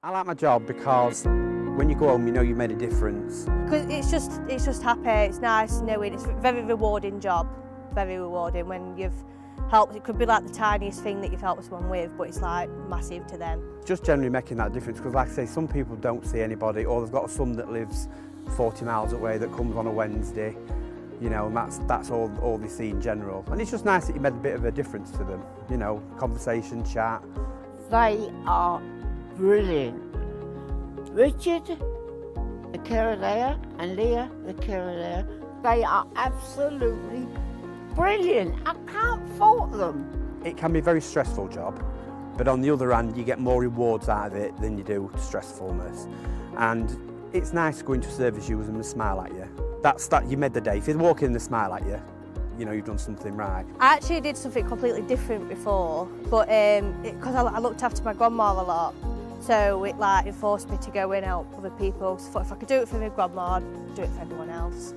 I like my job because when you go home, you know you made a difference. Because it's just happy. It's nice knowing it's a very rewarding job. Very rewarding when you've helped. It could be like the tiniest thing that you've helped someone with, but it's like massive to them. Just generally making that difference, because like I say, some people don't see anybody, or they've got a son that lives 40 miles away that comes on a Wednesday, you know, and that's all they see in general. And it's just nice that you made a bit of a difference to them, you know, conversation, chat. They are brilliant. Richard, the carer there, and Leah, the carer there, they are absolutely brilliant. I can't fault them. It can be a very stressful job, but on the other hand, you get more rewards out of it than you do stressfulness. And it's nice going to service users and they smile at you. You made the day. If they walk in and they smile at you, you know you've done something right. I actually did something completely different before, but because I looked after my grandma a lot, so it like forced me to go in and help other people. So if I could do it for my grandma, I'd do it for everyone else.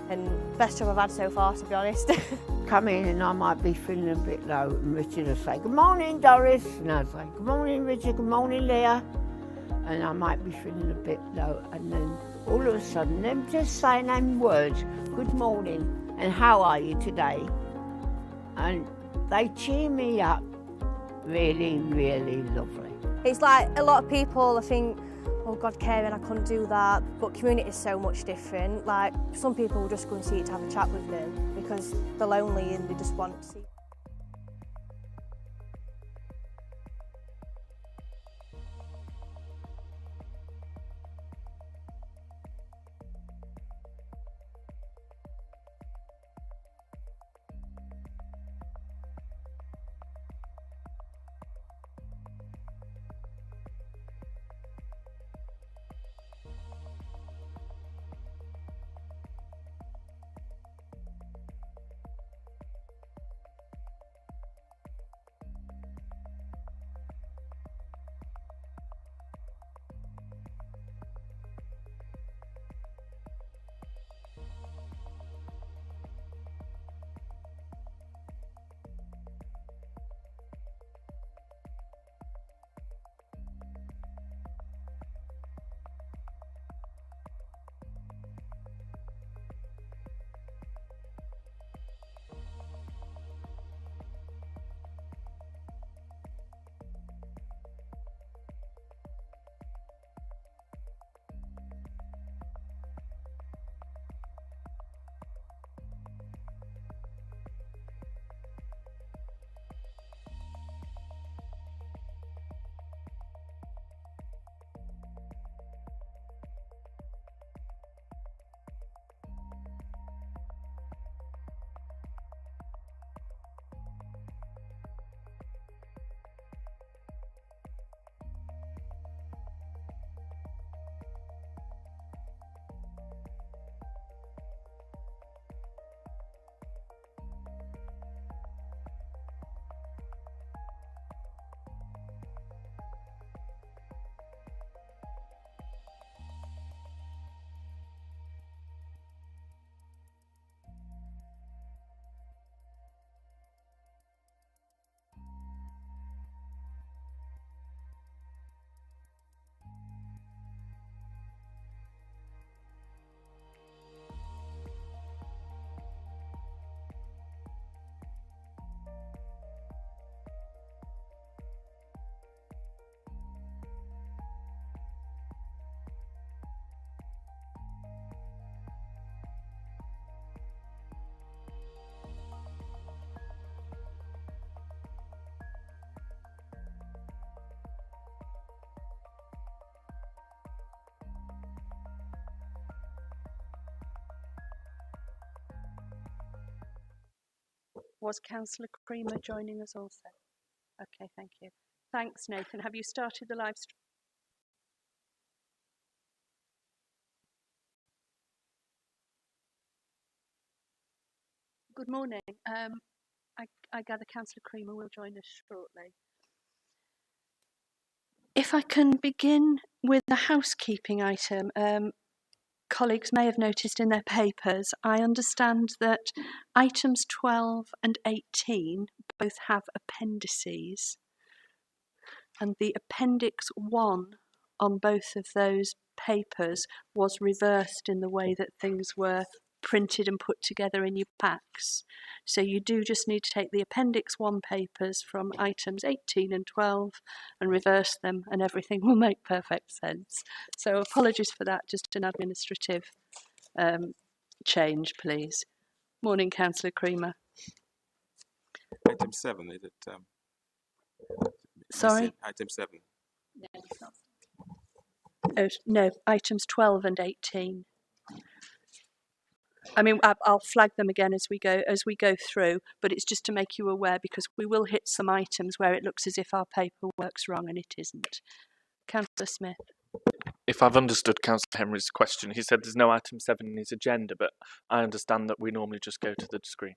And best job I've had so far, to be honest. Come in and I might be feeling a bit low, and Richard will say, "Good morning, Doris," and I'll say, "Good morning, Richard, good morning, Leah," and I might be feeling a bit low, and then all of a sudden, them just saying them words, "Good morning," and "How are you today?" and they cheer me up. Really, really lovely. It's like a lot of people, I think, oh God, Karen, I couldn't do that. But community is so much different. Like, some people will just go and see you to have a chat with them because they're lonely and they just want to see. Was Councillor Creamer joining us also? Okay, thank you. Thanks, Nathan. Have you started the live stream? Good morning. I gather Councillor Creamer will join us shortly. If I can begin with a housekeeping item. Colleagues may have noticed in their papers, I understand that items 12 and 18 both have appendices, and the Appendix 1 on both of those papers was reversed in the way that things were printed and put together in your packs. So you do just need to take the Appendix 1 papers from items 18 and 12 and reverse them, and everything will make perfect sense. So apologies for that, just an administrative change, please. Morning, Councillor Creamer. Item 7, is it? Sorry? Item 7. Oh, no, items 12 and 18. I mean, I'll flag them again as we go through, but it's just to make you aware, because we will hit some items where it looks as if our paperwork's wrong and it isn't. Councillor Smith. If I've understood Councillor Henry's question, he said there's no item 7 in his agenda, but I understand that we normally just go to the screen.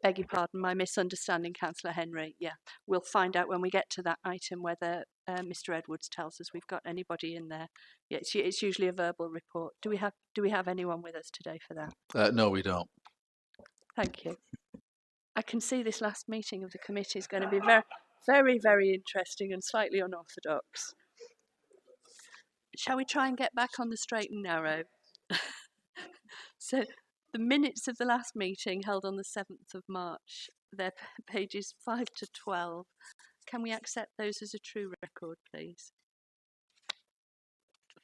Beg your pardon, my misunderstanding, Councillor Henry. Yeah, we'll find out when we get to that item whether Mr. Edwards tells us we've got anybody in there. Yeah, it's usually a verbal report. Do we have anyone with us today for that? No, we don't. Thank you. I can see this last meeting of the committee is going to be very, very, very interesting and slightly unorthodox. Shall we try and get back on the straight and narrow? So, the minutes of the last meeting held on the 7th of March, they're pages 5 to 12. Can we accept those as a true record, please?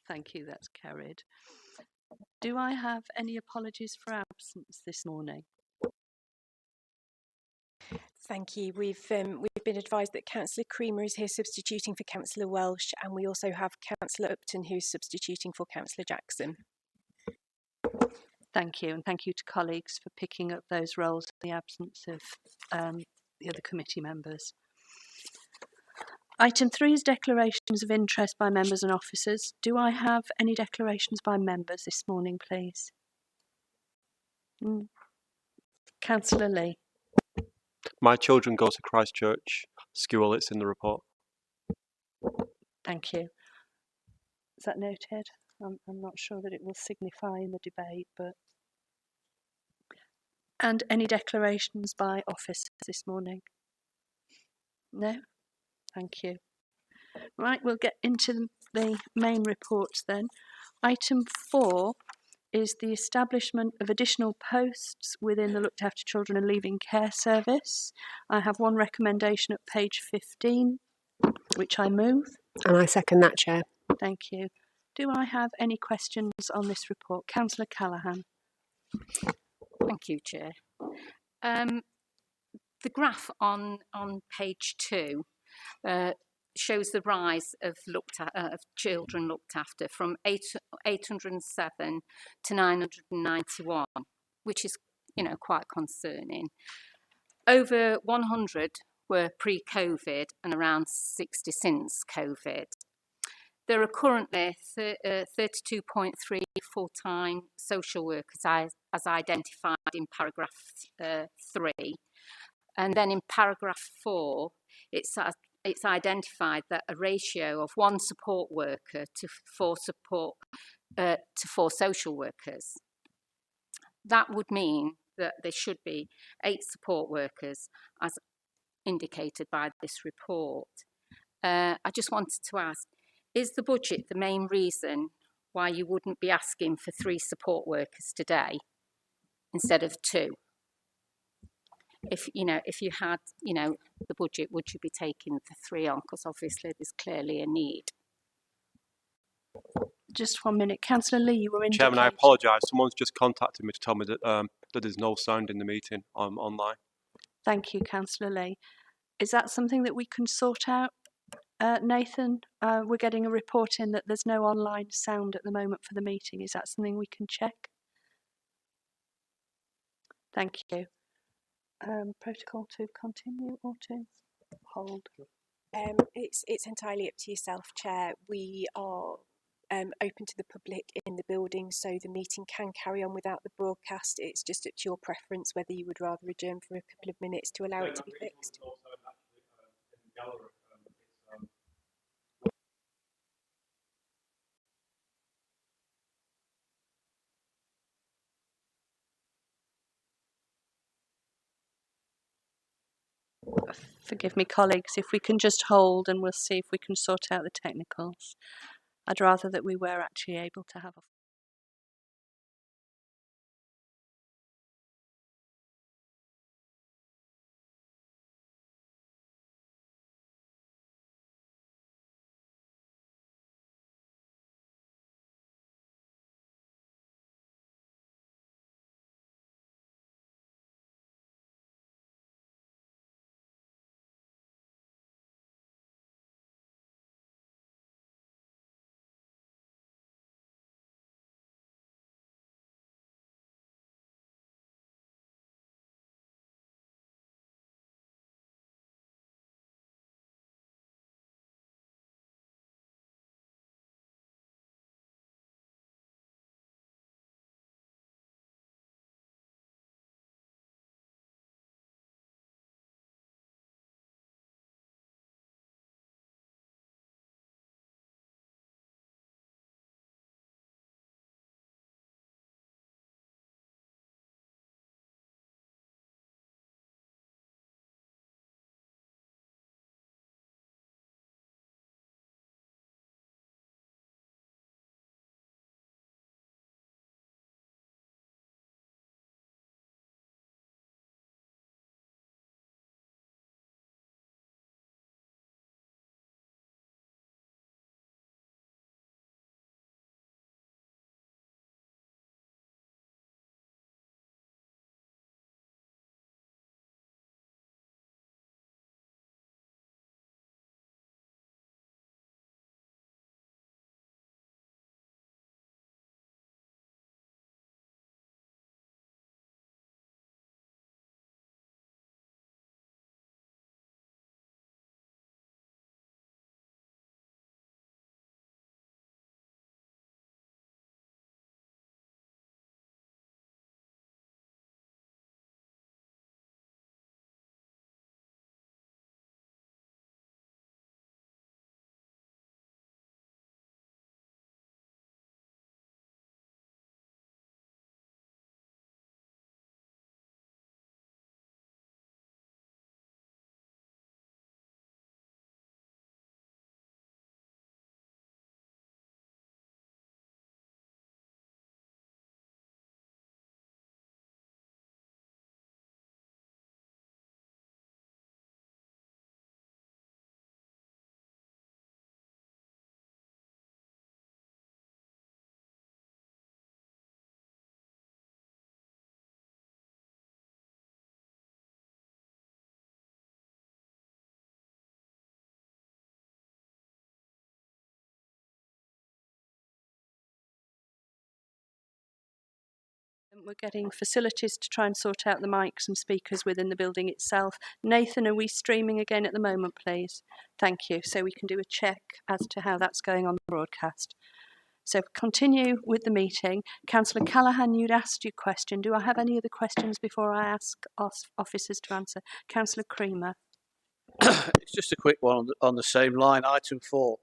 Thank you, that's carried. Do I have any apologies for absence this morning? Thank you. We've been advised that Councillor Creamer is here substituting for Councillor Welsh, and we also have Councillor Upton who's substituting for Councillor Jackson. Thank you, and thank you to colleagues for picking up those roles in the absence of the other committee members. Item 3 is declarations of interest by members and officers. Do I have any declarations by members this morning, please? Councillor Lee. My children go to Christchurch School, it's in the report. Thank you. Is that noted? I'm not sure that it will signify in the debate, but... And any declarations by officers this morning? No? Thank you. Right, we'll get into the main reports then. Item 4 is the establishment of additional posts within the Looked After Children and Leaving Care Service. I have one recommendation at page 15, which I move. And I second that, Chair. Thank you. Do I have any questions on this report? Councillor Callaghan. Thank you, Chair. The graph on page 2 shows the rise of children looked after from 807 to 991, which is, quite concerning. Over 100 were pre-COVID and around 60 since COVID. There are currently 32.3 full-time social workers as identified in paragraph 3. And then in paragraph 4, it's identified that a ratio of 1 support worker to 4 social workers. That would mean that there should be 8 support workers as indicated by this report. I just wanted to ask, is the budget the main reason why you wouldn't be asking for 3 support workers today instead of 2? If you had, the budget, would you be taking the 3 on? Because obviously there's clearly a need. Just 1 minute. Councillor Lee, you were indicating... Chairman, I apologise. Someone's just contacted me to tell me that, that there's no sound in the meeting online. Thank you, Councillor Lee. Is that something that we can sort out? Nathan, we're getting a report in that there's no online sound at the moment for the meeting. Is that something we can check? Thank you. Protocol to continue or to hold? It's entirely up to yourself, Chair. We are open to the public in the building, so the meeting can carry on without the broadcast. It's just up to your preference whether you would rather adjourn for a couple of minutes to allow it to be fixed. Forgive me, colleagues, if we can just hold and we'll see if we can sort out the technicals. I'd rather that we were actually able to have a We're getting facilities to try and sort out the mics and speakers within the building itself. Nathan, are we streaming again at the moment, please? Thank you. So we can do a check as to how that's going on the broadcast. So continue with the meeting. Councillor Callaghan, you'd asked your question. Do I have any other questions before I ask officers to answer? Councillor Creamer. It's just a quick one on the same line. Item 4,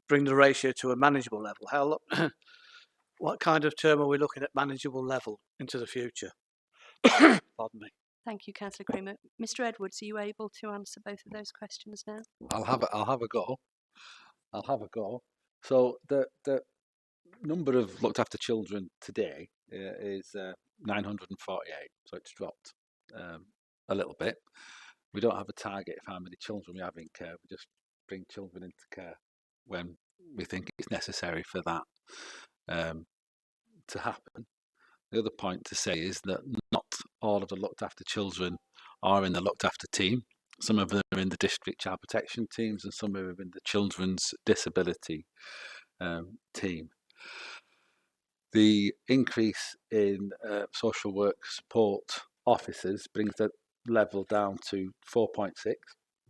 bring the ratio to a manageable level. What kind of term are we looking at manageable level into the future? Pardon me. Thank you, Councillor Creamer. Mr. Edwards, are you able to answer both of those questions now? I'll have a go. So the number of looked after children today is 948. So it's dropped a little bit. We don't have a target of how many children we have in care. We just bring children into care when we think it's necessary for that to happen. The other point to say is that not all of the looked after children are in the looked after team. Some of them are in the district child protection teams and some are in the children's disability team. The increase in social work support officers brings the level down to 4.6,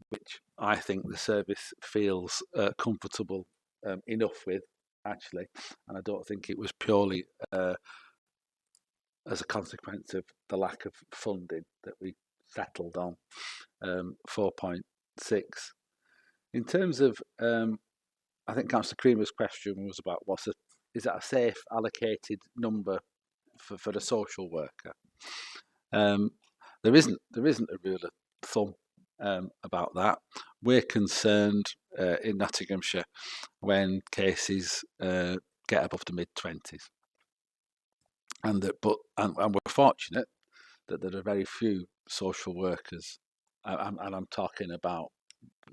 which I think the service feels comfortable enough with, actually, and I don't think it was purely as a consequence of the lack of funding that we settled on 4.6. In terms of, I think Councillor Creamer's question was about is that a safe allocated number for a social worker? There isn't a rule of thumb about that. We're concerned in Nottinghamshire when cases get above the mid-20s. And we're fortunate that there are very few social workers, and I'm talking about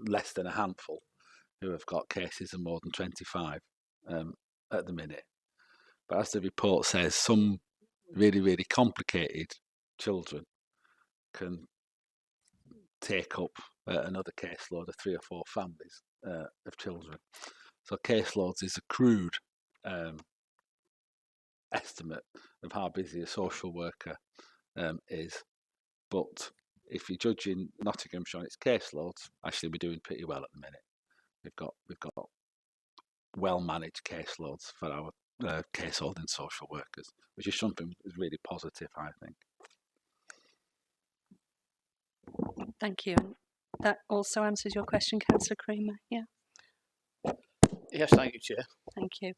less than a handful, who have got cases of more than 25 at the minute. But as the report says, some really, really complicated children can take up another caseload of 3 or 4 families of children. So caseloads is a crude estimate of how busy a social worker is. But if you're judging Nottinghamshire on its caseloads, actually we're doing pretty well at the minute. We've got well managed caseloads for our case holding social workers, which is something that's really positive, I think. Thank you. That also answers your question, Councillor Creamer. Yeah. Yes, thank you, Chair. Thank you.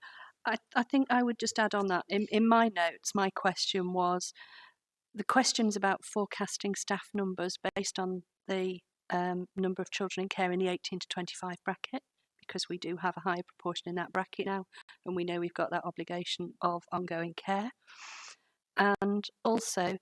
I think I would just add on that. In my notes, my question was the questions about forecasting staff numbers based on the number of children in care in the 18 to 25 bracket, because we do have a higher proportion in that bracket now, and we know we've got that obligation of ongoing care. And also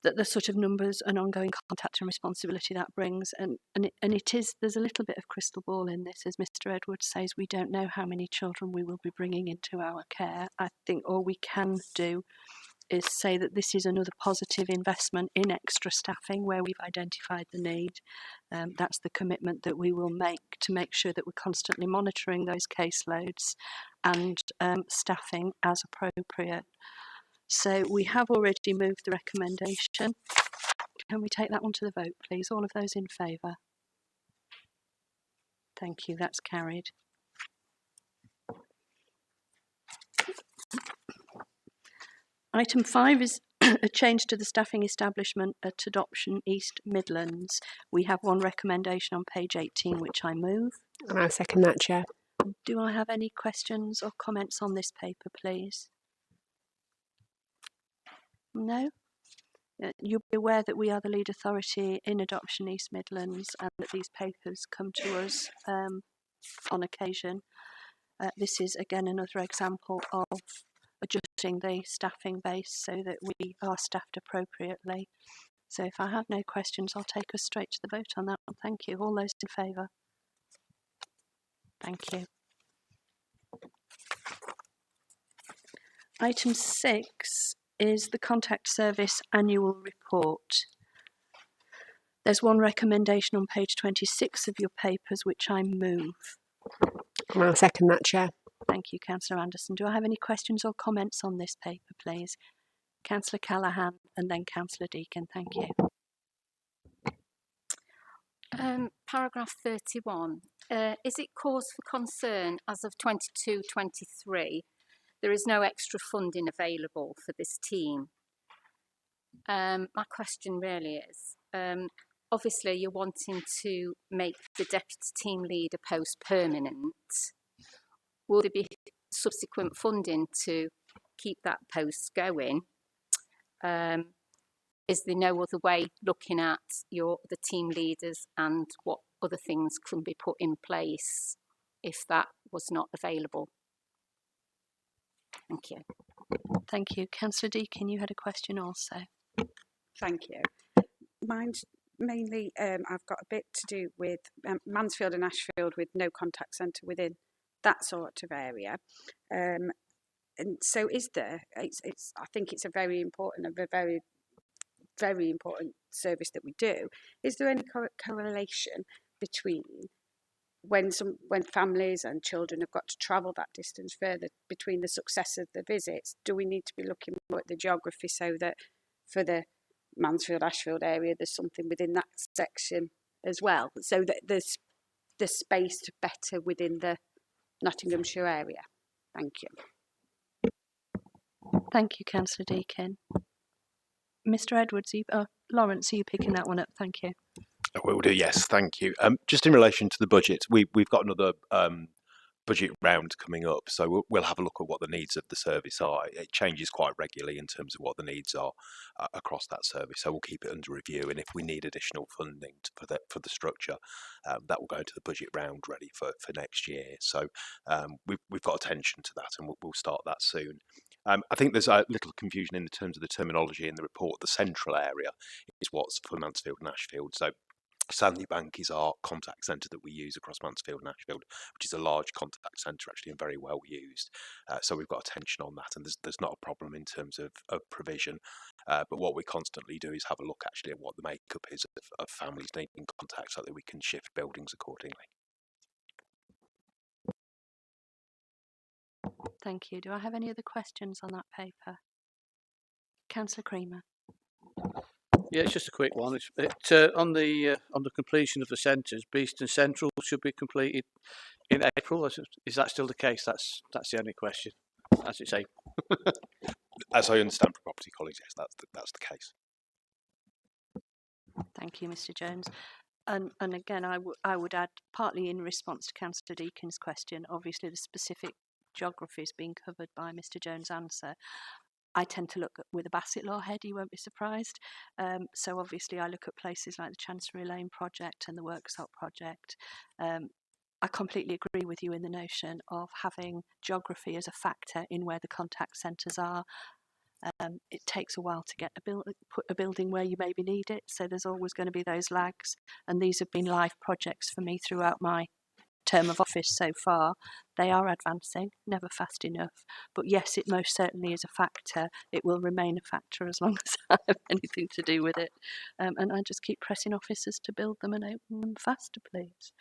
that the sort of numbers and ongoing contact and responsibility that brings, and it is, there's a little bit of crystal ball in this, as Mr. Edwards says. We don't know how many children we will be bringing into our care. I think all we can do is say that this is another positive investment in extra staffing where we've identified the need. That's the commitment that we will make to make sure that we're constantly monitoring those caseloads and staffing as appropriate. So we have already moved the recommendation. Can we take that one to the vote, please? All of those in favour? Thank you, that's carried. Item 5 is a change to the staffing establishment at Adoption East Midlands. We have one recommendation on page 18, which I move. And I second that, Chair. Do I have any questions or comments on this paper, please? No? You'll be aware that we are the lead authority in Adoption East Midlands and that these papers come to us on occasion. This is again another example of adjusting the staffing base so that we are staffed appropriately. So if I have no questions, I'll take us straight to the vote on that one. Thank you. All those in favour? Thank you. Item 6 is the Contact Service Annual Report. There's one recommendation on page 26 of your papers, which I move. And I'll second that, Chair. Thank you, Councillor Anderson. Do I have any questions or comments on this paper, please? Councillor Callaghan and then Councillor Deakin. Thank you. Paragraph 31. Is it cause for concern as of 22-23? There is no extra funding available for this team. My question really is, obviously you're wanting to make the deputy team leader post permanent. Will there be subsequent funding to keep that post going? Is there no other way looking at the team leaders and what other things can be put in place if that was not available? Thank you. Thank you. Councillor Deakin, you had a question also. Thank you. Mine's mainly, I've got a bit to do with Mansfield and Ashfield with no contact centre within that sort of area. And so is there, I think it's a very important service that we do. Is there any correlation between when families and children have got to travel that distance further, between the success of the visits? Do we need to be looking more at the geography so that for the Mansfield Ashfield area there's something within that section as well, so that there's the space better within the Nottinghamshire area? Thank you. Thank you, Councillor Deakin. Mr. Edwards, Lawrence, are you picking that one up? Thank you. I will do, yes, thank you. Just in relation to the budget, we've got another budget round coming up, so we'll have a look at what the needs of the service are. It changes quite regularly in terms of what the needs are across that service, so we'll keep it under review, and if we need additional funding for the structure, that will go into the budget round ready for next year. So we've got attention to that, and we'll start that soon. I think there's a little confusion in terms of the terminology in the report. The central area is what's for Mansfield and Ashfield. So Sandy Bank is our contact centre that we use across Mansfield and Ashfield, which is a large contact centre actually and very well used. So we've got attention on that, and there's not a problem in terms of provision. But what we constantly do is have a look actually at what the makeup is of families needing contact so that we can shift buildings accordingly. Thank you. Do I have any other questions on that paper? Councillor Creamer. Yeah, it's just a quick one. On the completion of the centres, Beeston Central should be completed in April. Is that still the case? That's the only question. As it's April. As I understand from property colleagues, yes, that's the case. Thank you, Mr. Jones. And again, I would add, partly in response to Councillor Deakin's question, obviously the specific geography is being covered by Mr. Jones' answer. I tend to look with a Bassett Law head, you won't be surprised. So obviously I look at places like the Chancery Lane project and the Worksop project. I completely agree with you in the notion of having geography as a factor in where the contact centres are. It takes a while to get put a building where you maybe need it, so there's always going to be those lags, and these have been live projects for me throughout my term of office so far. They are advancing, never fast enough, but yes, it most certainly is a factor. It will remain a factor as long as I have anything to do with it, and I just keep pressing officers to build them and open them faster, please.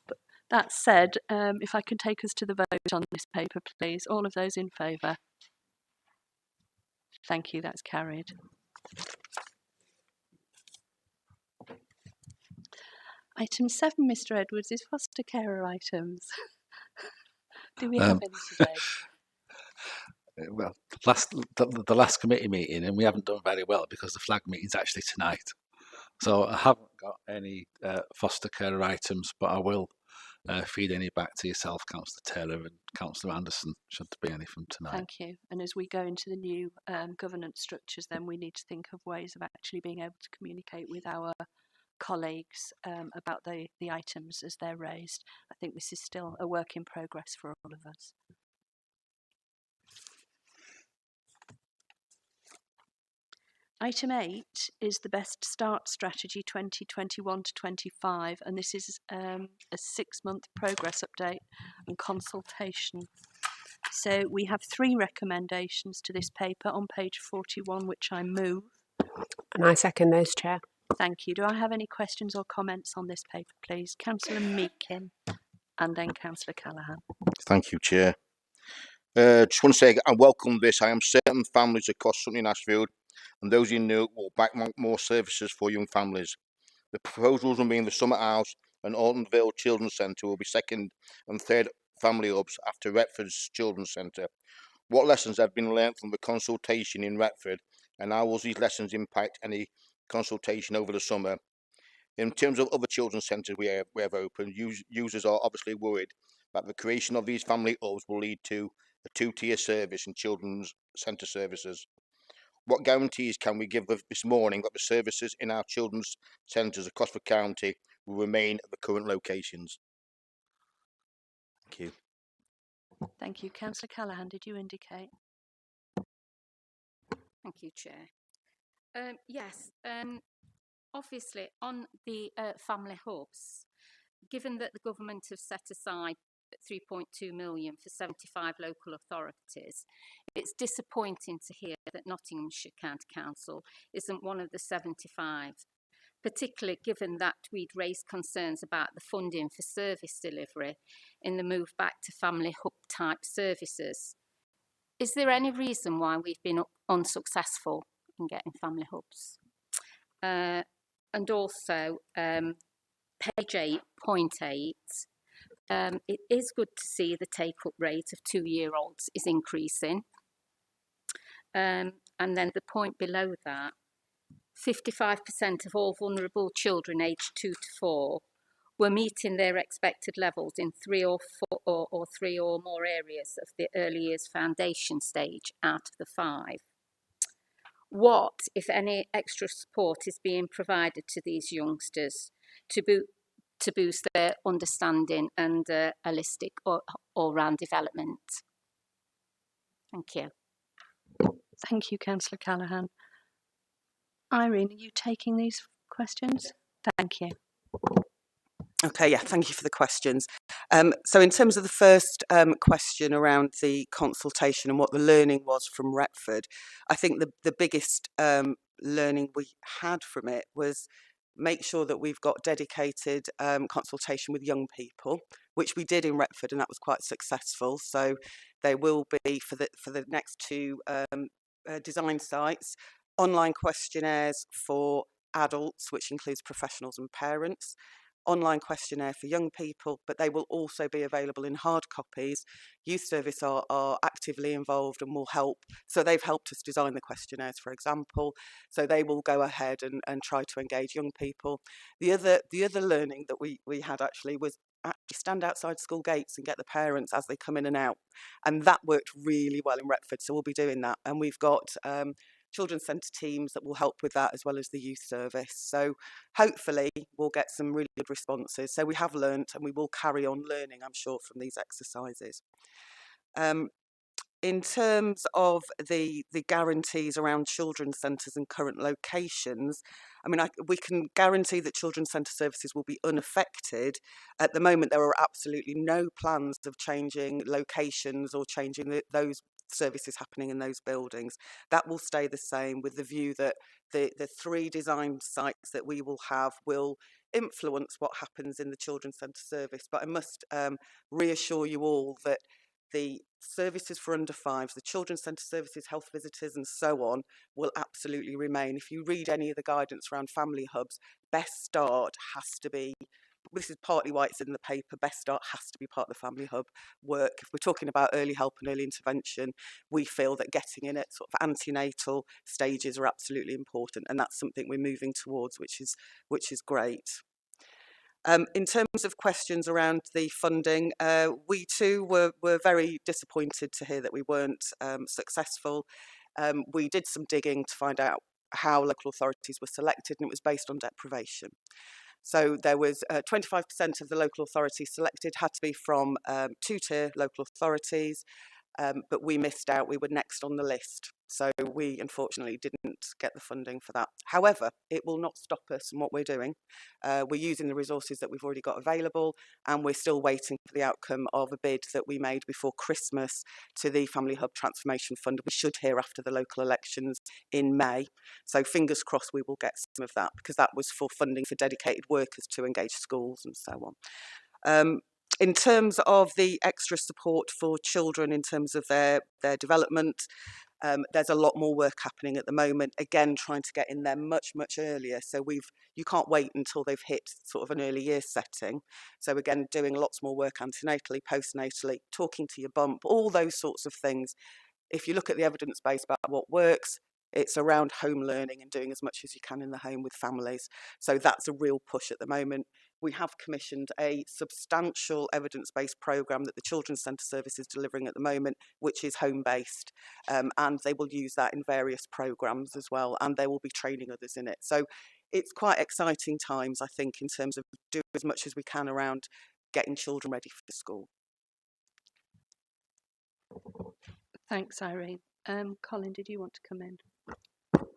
But that said, if I can take us to the vote on this paper, please. All of those in favour? Thank you, that's carried. Item 7, Mr. Edwards, is foster carer items. Do we have any today? Well, the last committee meeting, and we haven't done very well because the flag meeting's actually tonight. So I haven't got any foster care items, but I will feed any back to yourself, Councillor Taylor and Councillor Anderson, should there be any from tonight. Thank you. And as we go into the new governance structures, then we need to think of ways of actually being able to communicate with our colleagues about the items as they're raised. I think this is still a work in progress for all of us. Item 8 is the Best Start Strategy 2021 to 25, and this is a 6-month progress update and consultation. So we have 3 recommendations to this paper on page 41, which I move. And I second those, Chair. Thank you. Do I have any questions or comments on this paper, please? Councillor Meakin and then Councillor Callaghan. Thank you, Chair. Just want to say I welcome this. I am certain families across Sutton and Ashfield and those in Newark will back more services for young families. The proposals will mean the Summer House and Altonville Children's Centre will be second and third family hubs after Retford's Children's Centre. What lessons have been learnt from the consultation in Retford, and how will these lessons impact any consultation over the summer? In terms of other children's centres we have open, users are obviously worried that the creation of these family hubs will lead to a 2-tier service in children's centre services. What guarantees can we give this morning that the services in our children's centres across the county will remain at the current locations? Thank you. Thank you. Councillor Callaghan, did you indicate? Thank you, Chair. Yes, obviously on the family hubs, given that the government have set aside 3.2 million for 75 local authorities, it's disappointing to hear that Nottinghamshire County Council isn't one of the 75, particularly given that we'd raised concerns about the funding for service delivery in the move back to family hub type services. Is there any reason why we've been unsuccessful in getting family hubs? And also, page 8.8, it is good to see the take-up rate of 2-year-olds is increasing. And then the point below that, 55% of all vulnerable children aged 2 to 4 were meeting their expected levels in 3 or 4 or 3 or more areas of the early years foundation stage out of the 5. What, if any, extra support is being provided to these youngsters to boost their understanding and holistic all-round development? Thank you. Thank you, Councillor Callaghan. Irene, are you taking these questions? Thank you. Okay, yeah, thank you for the questions. So in terms of the first question around the consultation and what the learning was from Retford, I think the biggest learning we had from it was make sure that we've got dedicated consultation with young people, which we did in Retford, and that was quite successful. So there will be for the next 2 design sites, online questionnaires for adults, which includes professionals and parents, online questionnaire for young people, but they will also be available in hard copies. Youth Service are actively involved and will help. So they've helped us design the questionnaires, for example. So they will go ahead and try to engage young people. The other learning that we had actually was actually stand outside school gates and get the parents as they come in and out. And that worked really well in Retford. So we'll be doing that. And we've got children's centre teams that will help with that, as well as the youth service. So hopefully we'll get some really good responses. So we have learnt, and we will carry on learning, I'm sure, from these exercises. In terms of the guarantees around children's centres and current locations, I mean, we can guarantee that children's centre services will be unaffected. At the moment, there are absolutely no plans of changing locations or changing those services happening in those buildings. That will stay the same, with the view that the 3 design sites that we will have will influence what happens in the children's centre service. But I must reassure you all that the services for under 5s, the children's centre services, health visitors and so on will absolutely remain. If you read any of the guidance around family hubs, Best Start has to be, this is partly why it's in the paper, Best Start has to be part of the family hub work. If we're talking about early help and early intervention, we feel that getting in at sort of antenatal stages are absolutely important, and that's something we're moving towards, which is great. In terms of questions around the funding, we too were very disappointed to hear that we weren't successful. We did some digging to find out how local authorities were selected, and it was based on deprivation. So there was 25% of the local authorities selected had to be from 2-tier local authorities, but we missed out. We were next on the list. So we unfortunately didn't get the funding for that. However, it will not stop us in what we're doing. We're using the resources that we've already got available, and we're still waiting for the outcome of a bid that we made before Christmas to the Family Hub Transformation Fund. We should hear after the local elections in May. So fingers crossed we will get some of that, because that was for funding for dedicated workers to engage schools and so on. In terms of the extra support for children in terms of their development, there's a lot more work happening at the moment, again trying to get in there much earlier. So you can't wait until they've hit sort of an early years setting. So again, doing lots more work antenatally, postnatally, talking to your bump, all those sorts of things. If you look at the evidence base about what works, it's around home learning and doing as much as you can in the home with families. So that's a real push at the moment. We have commissioned a substantial evidence-based programme that the Children's Centre Service is delivering at the moment, which is home-based, and they will use that in various programmes as well, and they will be training others in it. So it's quite exciting times, I think, in terms of doing as much as we can around getting children ready for school. Thanks, Irene. Colin, did you want to come in?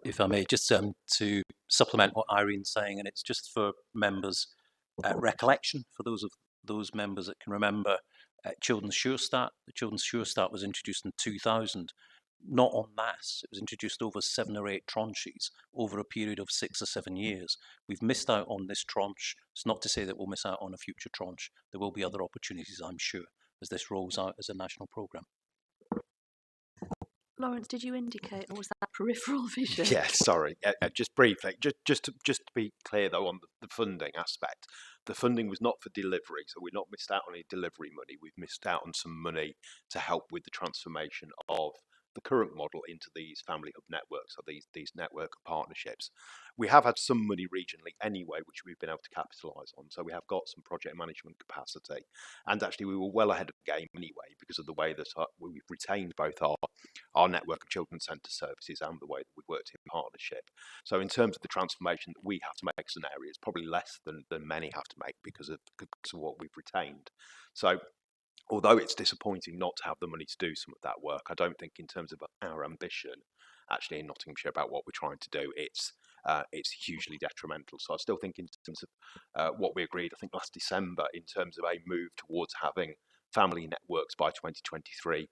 If I may, just to supplement what Irene's saying, and it's just for members' recollection, for those members that can remember Children's Sure Start. The Children's Sure Start was introduced in 2000, not en masse. It was introduced over 7 or 8 tranches over a period of 6 or 7 years. We've missed out on this tranche. It's not to say that we'll miss out on a future tranche. There will be other opportunities, I'm sure, as this rolls out as a national programme. Lawrence, did you indicate, or was that peripheral vision? Yeah, sorry. Just briefly, just to be clear though on the funding aspect, the funding was not for delivery, so we've not missed out on any delivery money. We've missed out on some money to help with the transformation of the current model into these family hub networks or these network of partnerships. We have had some money regionally anyway, which we've been able to capitalise on. So we have got some project management capacity, and actually we were well ahead of the game anyway because of the way that we've retained both our network of children's centre services and the way that we've worked in partnership. So in terms of the transformation that we have to make as an area, it's probably less than many have to make because of what we've retained. So although it's disappointing not to have the money to do some of that work, I don't think in terms of our ambition, actually in Nottinghamshire, about what we're trying to do, it's hugely detrimental. So I still think in terms of what we agreed, I think last December, in terms of a move towards having family networks by 2023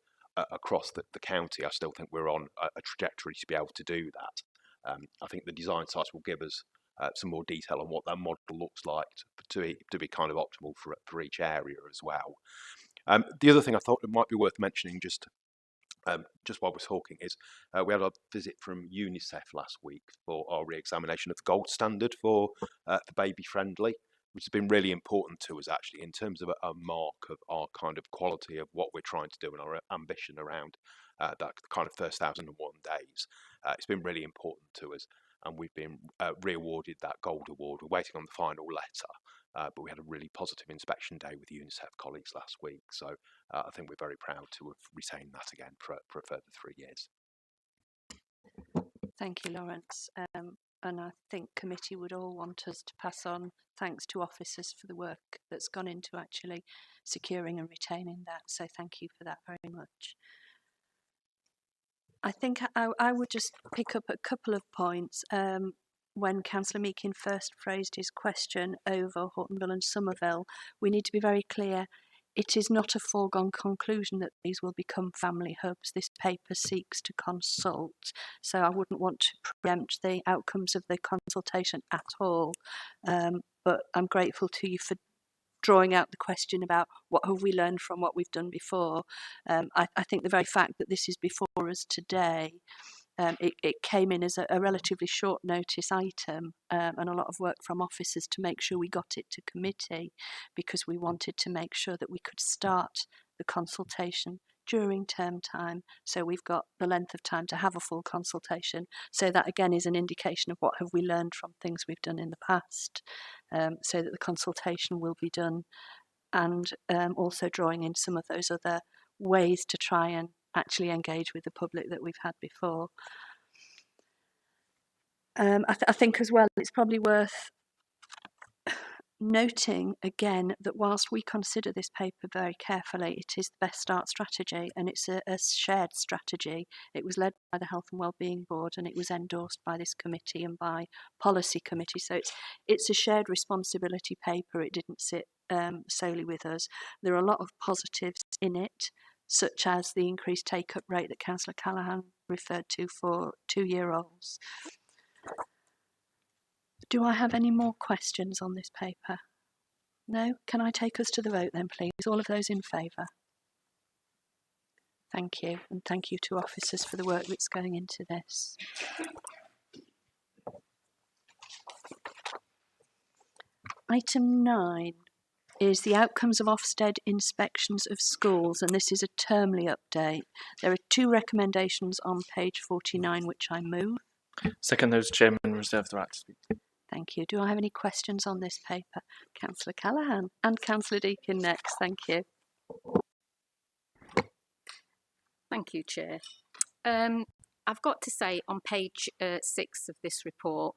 across the county, I still think we're on a trajectory to be able to do that. I think the design sites will give us some more detail on what that model looks like to be kind of optimal for each area as well. The other thing I thought it might be worth mentioning just while we're talking is we had a visit from UNICEF last week for our re-examination of the gold standard for baby friendly, which has been really important to us actually in terms of a mark of our kind of quality of what we're trying to do and our ambition around that kind of first 1,001 days. It's been really important to us, and we've been re-awarded that gold award. We're waiting on the final letter. But we had a really positive inspection day with UNICEF colleagues last week. So I think we're very proud to have retained that again for a further 3 years. Thank you, Lawrence. And I think committee would all want us to pass on thanks to officers for the work that's gone into actually securing and retaining that. So thank you for that very much. I think I would just pick up a couple of points. When Councillor Meakin first phrased his question over Hortonville and Somerville, we need to be very clear. It is not a foregone conclusion that these will become family hubs. This paper seeks to consult, so I wouldn't want to preempt the outcomes of the consultation at all. But I'm grateful to you for drawing out the question about what have we learned from what we've done before. I think the very fact that this is before us today, it came in as a relatively short notice item and a lot of work from officers to make sure we got it to committee, because we wanted to make sure that we could start the consultation during term time, so we've got the length of time to have a full consultation. So that again is an indication of what have we learned from things we've done in the past, so that the consultation will be done, and also drawing in some of those other ways to try and actually engage with the public that we've had before. I think as well it's probably worth noting again that whilst we consider this paper very carefully, it is the Best Start strategy, and it's a shared strategy. It was led by the Health and Wellbeing Board, and it was endorsed by this committee and by Policy Committee. So it's a shared responsibility paper. It didn't sit solely with us. There are a lot of positives in it, such as the increased take-up rate that Councillor Callaghan referred to for 2-year-olds. Do I have any more questions on this paper? No? Can I take us to the vote then, please? All of those in favour? Thank you, and thank you to officers for the work that's going into this. Item 9 is the outcomes of Ofsted inspections of schools, and this is a termly update. There are 2 recommendations on page 49, which I move. Second those, Chairman, reserve the right to speak. Thank you. Do I have any questions on this paper? Councillor Callaghan and Councillor Deakin next. Thank you. Thank you, Chair. I've got to say on page 6 of this report,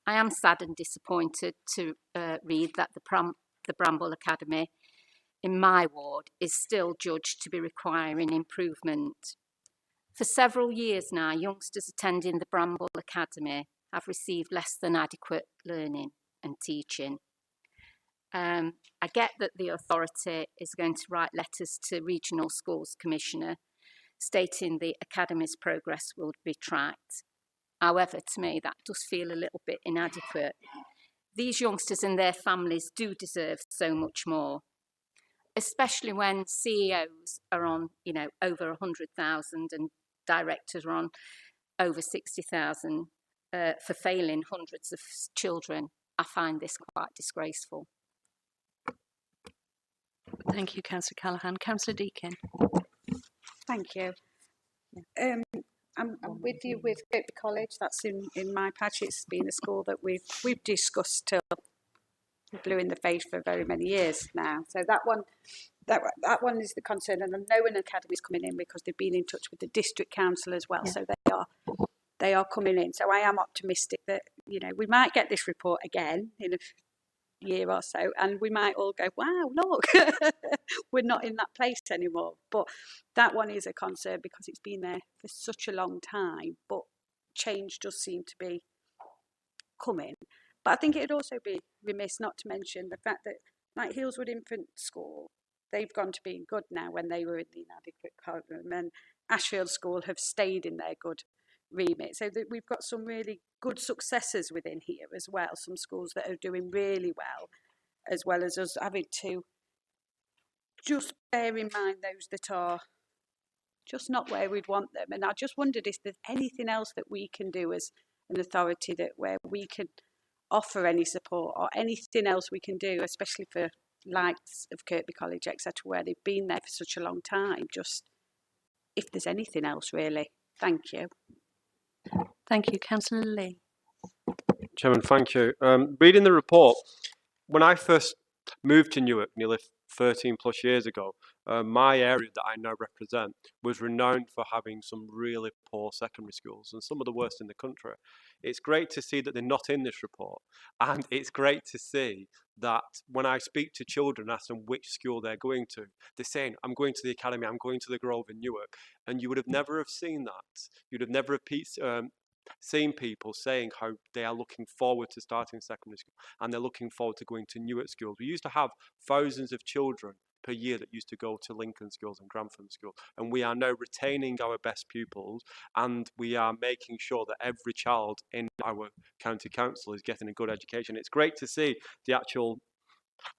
I am sad and disappointed to read that the Bramble Academy in my ward is still judged to be requiring improvement. For several years now, youngsters attending the Bramble Academy have received less than adequate learning and teaching. I get that the authority is going to write letters to Regional Schools Commissioner stating the Academy's progress will be tracked. However, to me, that does feel a little bit inadequate. These youngsters and their families do deserve so much more, especially when CEOs are on, over 100,000 and directors are on over 60,000 for failing hundreds of children. I find this quite disgraceful. Thank you, Councillor Callaghan. Councillor Deakin. Thank you. I'm with you with Kirkby College. That's in my patch. It's been a school that we've discussed till blue in the face for very many years now. So that one is the concern, and I know an academy is coming in because they've been in touch with the district council as well. So they are coming in. So I am optimistic that we might get this report again in a year or so, and we might all go, wow, look, we're not in that place anymore. But that one is a concern because it's been there for such a long time, but change does seem to be coming. But I think it'd also be remiss not to mention the fact that like Hillswood Infant School, they've gone to being good now when they were in the inadequate column, and Ashfield School have stayed in their good remit. So that we've got some really good successes within here as well, some schools that are doing really well as us having to just bear in mind those that are just not where we'd want them. And I just wondered if there's anything else that we can do as an authority that where we can offer any support or anything else we can do, especially for likes of Kirkby College, etc., where they've been there for such a long time. Just if there's anything else, really. Thank you. Thank you, Councillor Lee. Chairman, thank you. Reading the report, when I first moved to Newark nearly 13 plus years ago, my area that I now represent was renowned for having some really poor secondary schools and some of the worst in the country. It's great to see that they're not in this report, and it's great to see that when I speak to children, ask them which school they're going to, they're saying, I'm going to the academy, I'm going to the Grove in Newark, and you would have never have seen that. You'd have never seen people saying how they are looking forward to starting secondary school and they're looking forward to going to Newark schools. We used to have thousands of children per year that used to go to Lincoln schools and Grantham schools, and we are now retaining our best pupils, and we are making sure that every child in our county council is getting a good education. It's great to see the actual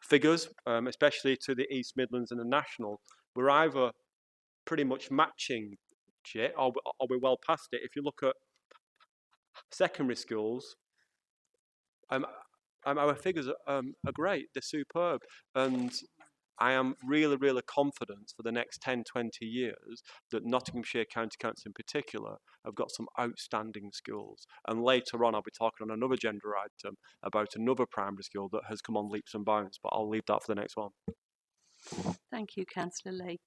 figures, especially to the East Midlands and the National. We're either pretty much matching it or we're well past it. If you look at secondary schools, our figures are great, they're superb, and I am really, really confident for the next 10, 20 years that Nottinghamshire County Council in particular have got some outstanding schools. And later on, I'll be talking on another gender item about another primary school that has come on leaps and bounds, but I'll leave that for the next one. Thank you, Councillor Lee.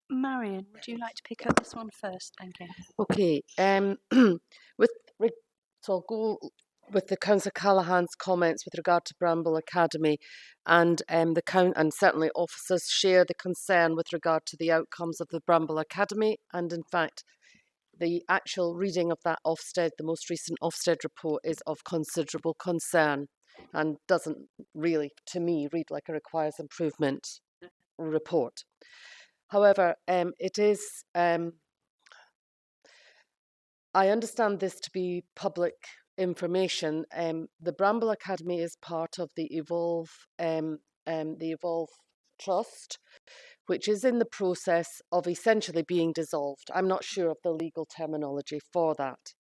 Marion, would you like to pick up this one first? Thank you. Okay. So I'll go with the Councillor Callaghan's comments with regard to Bramble Academy, and and certainly officers share the concern with regard to the outcomes of the Bramble Academy, and in fact the actual reading of that Ofsted, the most recent Ofsted report, is of considerable concern and doesn't really, to me, read like a requires improvement report. However, it is, I understand this to be public information. The Bramble Academy is part of the Evolve Trust, which is in the process of essentially being dissolved. I'm not sure of the legal terminology for that.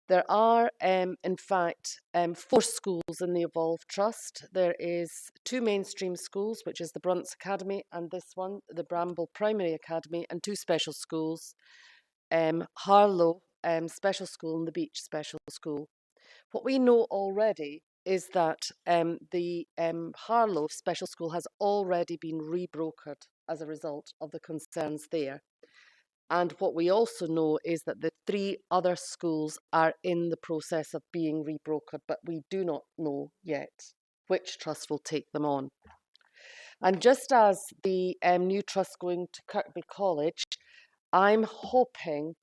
There are, in fact, 4 schools in the Evolve Trust. There is 2 mainstream schools, which is the Brunts Academy and this one, the Bramble Primary Academy, and 2 special schools, Harlow Special School and the Beach Special School. What we know already is that the Harlow Special School has already been rebrokered as a result of the concerns there. And what we also know is that the 3 other schools are in the process of being rebrokered, but we do not know yet which trust will take them on. And just as the new trust going to Kirkby College, I'm hoping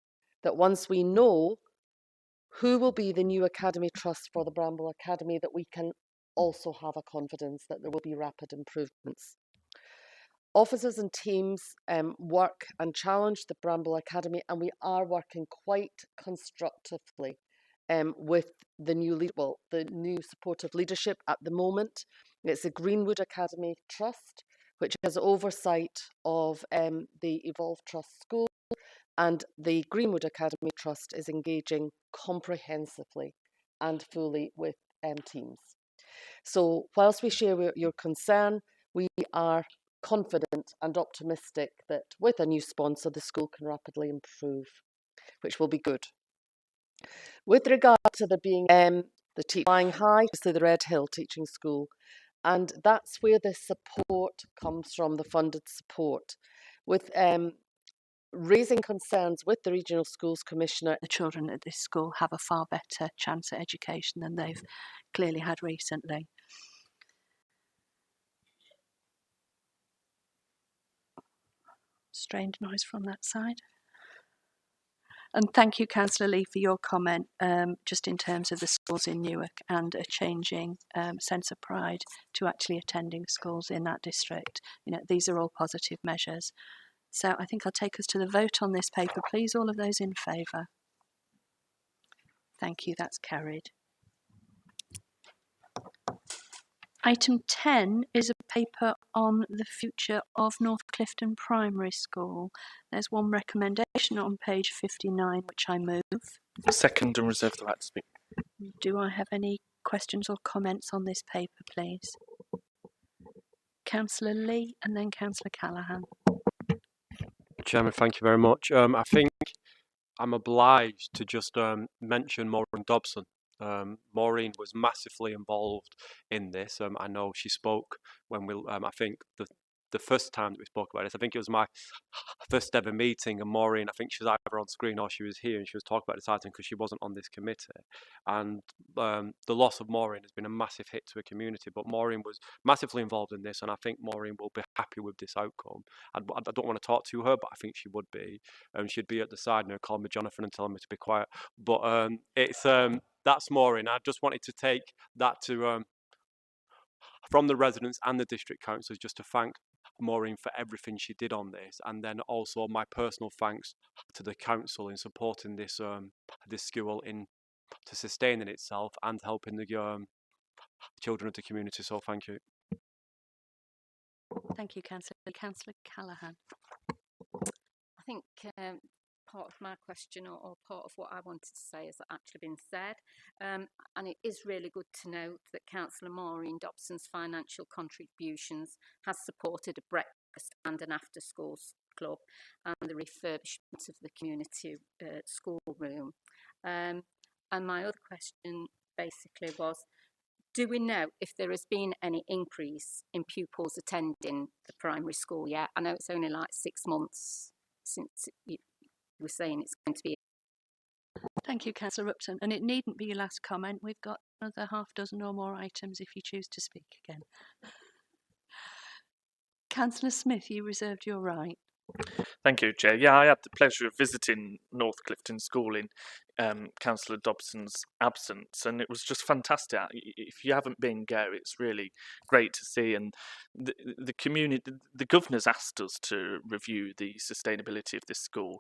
that once we know who will be the new Academy Trust for the Bramble Academy, that we can also have a confidence that there will be rapid improvements. Officers and teams work and challenge the Bramble Academy, and we are working quite constructively with the new supportive leadership at the moment. It's the Greenwood Academy Trust, which has oversight of the Evolve Trust School, and the Greenwood Academy Trust is engaging comprehensively and fully with teams. So whilst we share your concern, we are confident and optimistic that with a new sponsor, the school can rapidly improve, which will be good. With regard to there being the Flying High, obviously the Red Hill Teaching School, and that's where the support comes from, the funded support, with raising concerns with the Regional Schools Commissioner. The children at this school have a far better chance at education than they've clearly had recently. Strange noise from that side. And thank you, Councillor Lee, for your comment, just in terms of the schools in Newark and a changing sense of pride to actually attending schools in that district. You know, these are all positive measures. So I think I'll take us to the vote on this paper, please. All of those in favour? Thank you, that's carried. Item 10 is a paper on the future of North Clifton Primary School. There's one recommendation on page 59, which I move. Second, and reserve the right to speak. Do I have any questions or comments on this paper, please? Councillor Lee and then Councillor Callaghan. Chairman, thank you very much. I think I'm obliged to just mention Maureen Dobson. Maureen was massively involved in this. I know she spoke when we, I think the first time that we spoke about this, I think it was my first ever meeting, and Maureen, I think she was either on screen or she was here, and she was talking about this item because she wasn't on this committee. And the loss of Maureen has been a massive hit to a community, but Maureen was massively involved in this, and I think Maureen will be happy with this outcome. I don't want to talk to her, but I think she would be. She'd be at the side now calling me Jonathan and telling me to be quiet. But that's Maureen. I just wanted to take that to from the residents and the district councillors, just to thank Maureen for everything she did on this, and then also my personal thanks to the council in supporting this this school in to sustaining itself and helping the children of the community. So thank you. Thank you, Councillor. Councillor Callaghan. I think part of my question or part of what I wanted to say has actually been said, and it is really good to note that Councillor Maureen Dobson's financial contributions has supported a breakfast and an after-school club and the refurbishment of the community schoolroom. And my other question basically was, do we know if there has been any increase in pupils attending the primary school yet? I know it's only like 6 months since you were saying it's going to be. Thank you, Councillor Upton. And it needn't be your last comment. We've got another half dozen or more items if you choose to speak again. Councillor Smith, you reserved your right. Thank you, Chair. Yeah, I had the pleasure of visiting North Clifton School in Councillor Dobson's absence, and it was just fantastic. If you haven't been, go. It's really great to see. And the community, the governor's asked us to review the sustainability of this school,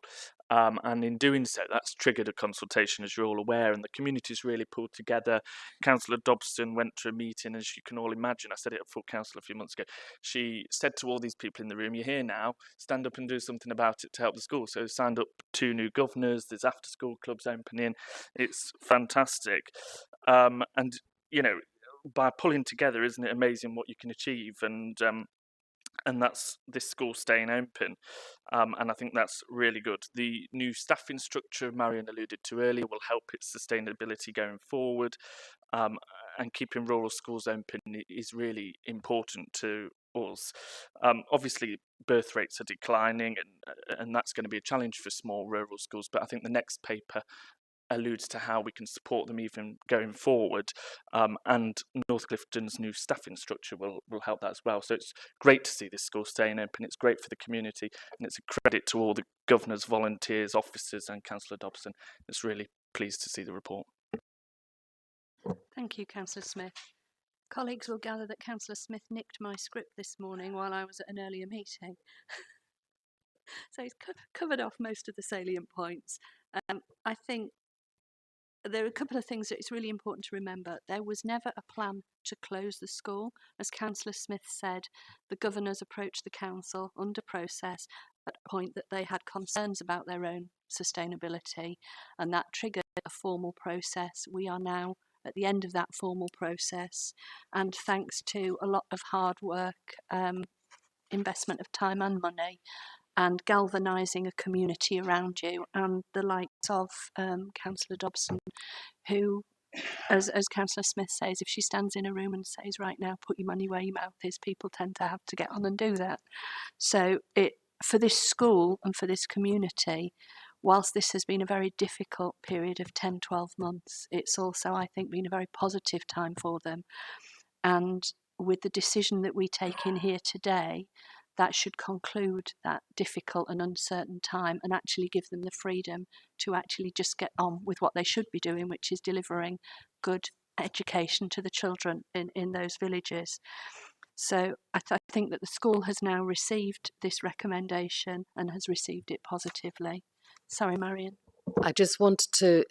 and in doing so, that's triggered a consultation, as you're all aware, and the community's really pulled together. Councillor Dobson went to a meeting, as you can all imagine. I said it at full council a few months ago. She said to all these people in the room, "You're here now. Stand up and do something about it to help the school." So signed up 2 new governors. There's after-school clubs opening. It's fantastic, and you know, by pulling together, isn't it amazing what you can achieve? And that's this school staying open, and I think that's really good. The new staffing structure Marion alluded to earlier will help its sustainability going forward, and keeping rural schools open is really important to us. Obviously, birth rates are declining, and that's going to be a challenge for small rural schools, but I think the next paper alludes to how we can support them even going forward, and North Clifton's new staffing structure will help that as well. So it's great to see this school staying open. It's great for the community, and it's a credit to all the governors, volunteers, officers and Councillor Dobson. It's really pleased to see the report. Thank you, Councillor Smith. Colleagues will gather that Councillor Smith nicked my script this morning while I was at an earlier meeting. So he's covered off most of the salient points. I think there are a couple of things that it's really important to remember. There was never a plan to close the school. As Councillor Smith said, the governors approached the council under process at a point that they had concerns about their own sustainability, and that triggered a formal process. We are now at the end of that formal process, and thanks to a lot of hard work investment of time and money, and galvanising a community around you, and the likes of Councillor Dobson, who, as Councillor Smith says, if she stands in a room and says, right now, put your money where your mouth is, people tend to have to get on and do that. So for this school and for this community, whilst this has been a very difficult period of 10, 12 months, it's also, I think, been a very positive time for them. And with the decision that we take in here today, that should conclude that difficult and uncertain time and actually give them the freedom to actually just get on with what they should be doing, which is delivering good education to the children in those villages. So I think that the school has now received this recommendation and has received it positively. Sorry, Marion. I just wanted to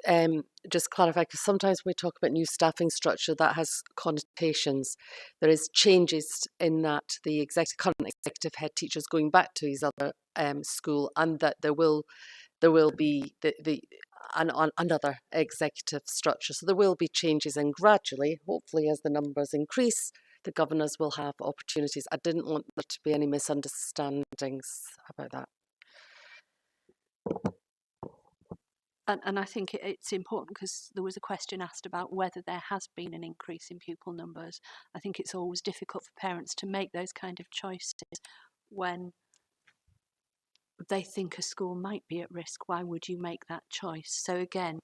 just clarify, because sometimes when we talk about new staffing structure, that has connotations. There is changes in that the current executive head teacher is going back to his other school, and that there will be another executive structure. So there will be changes, and gradually, hopefully, as the numbers increase, the governors will have opportunities. I didn't want there to be any misunderstandings about that. And I think it's important, because there was a question asked about whether there has been an increase in pupil numbers. I think it's always difficult for parents to make those kind of choices when they think a school might be at risk. Why would you make that choice? So again,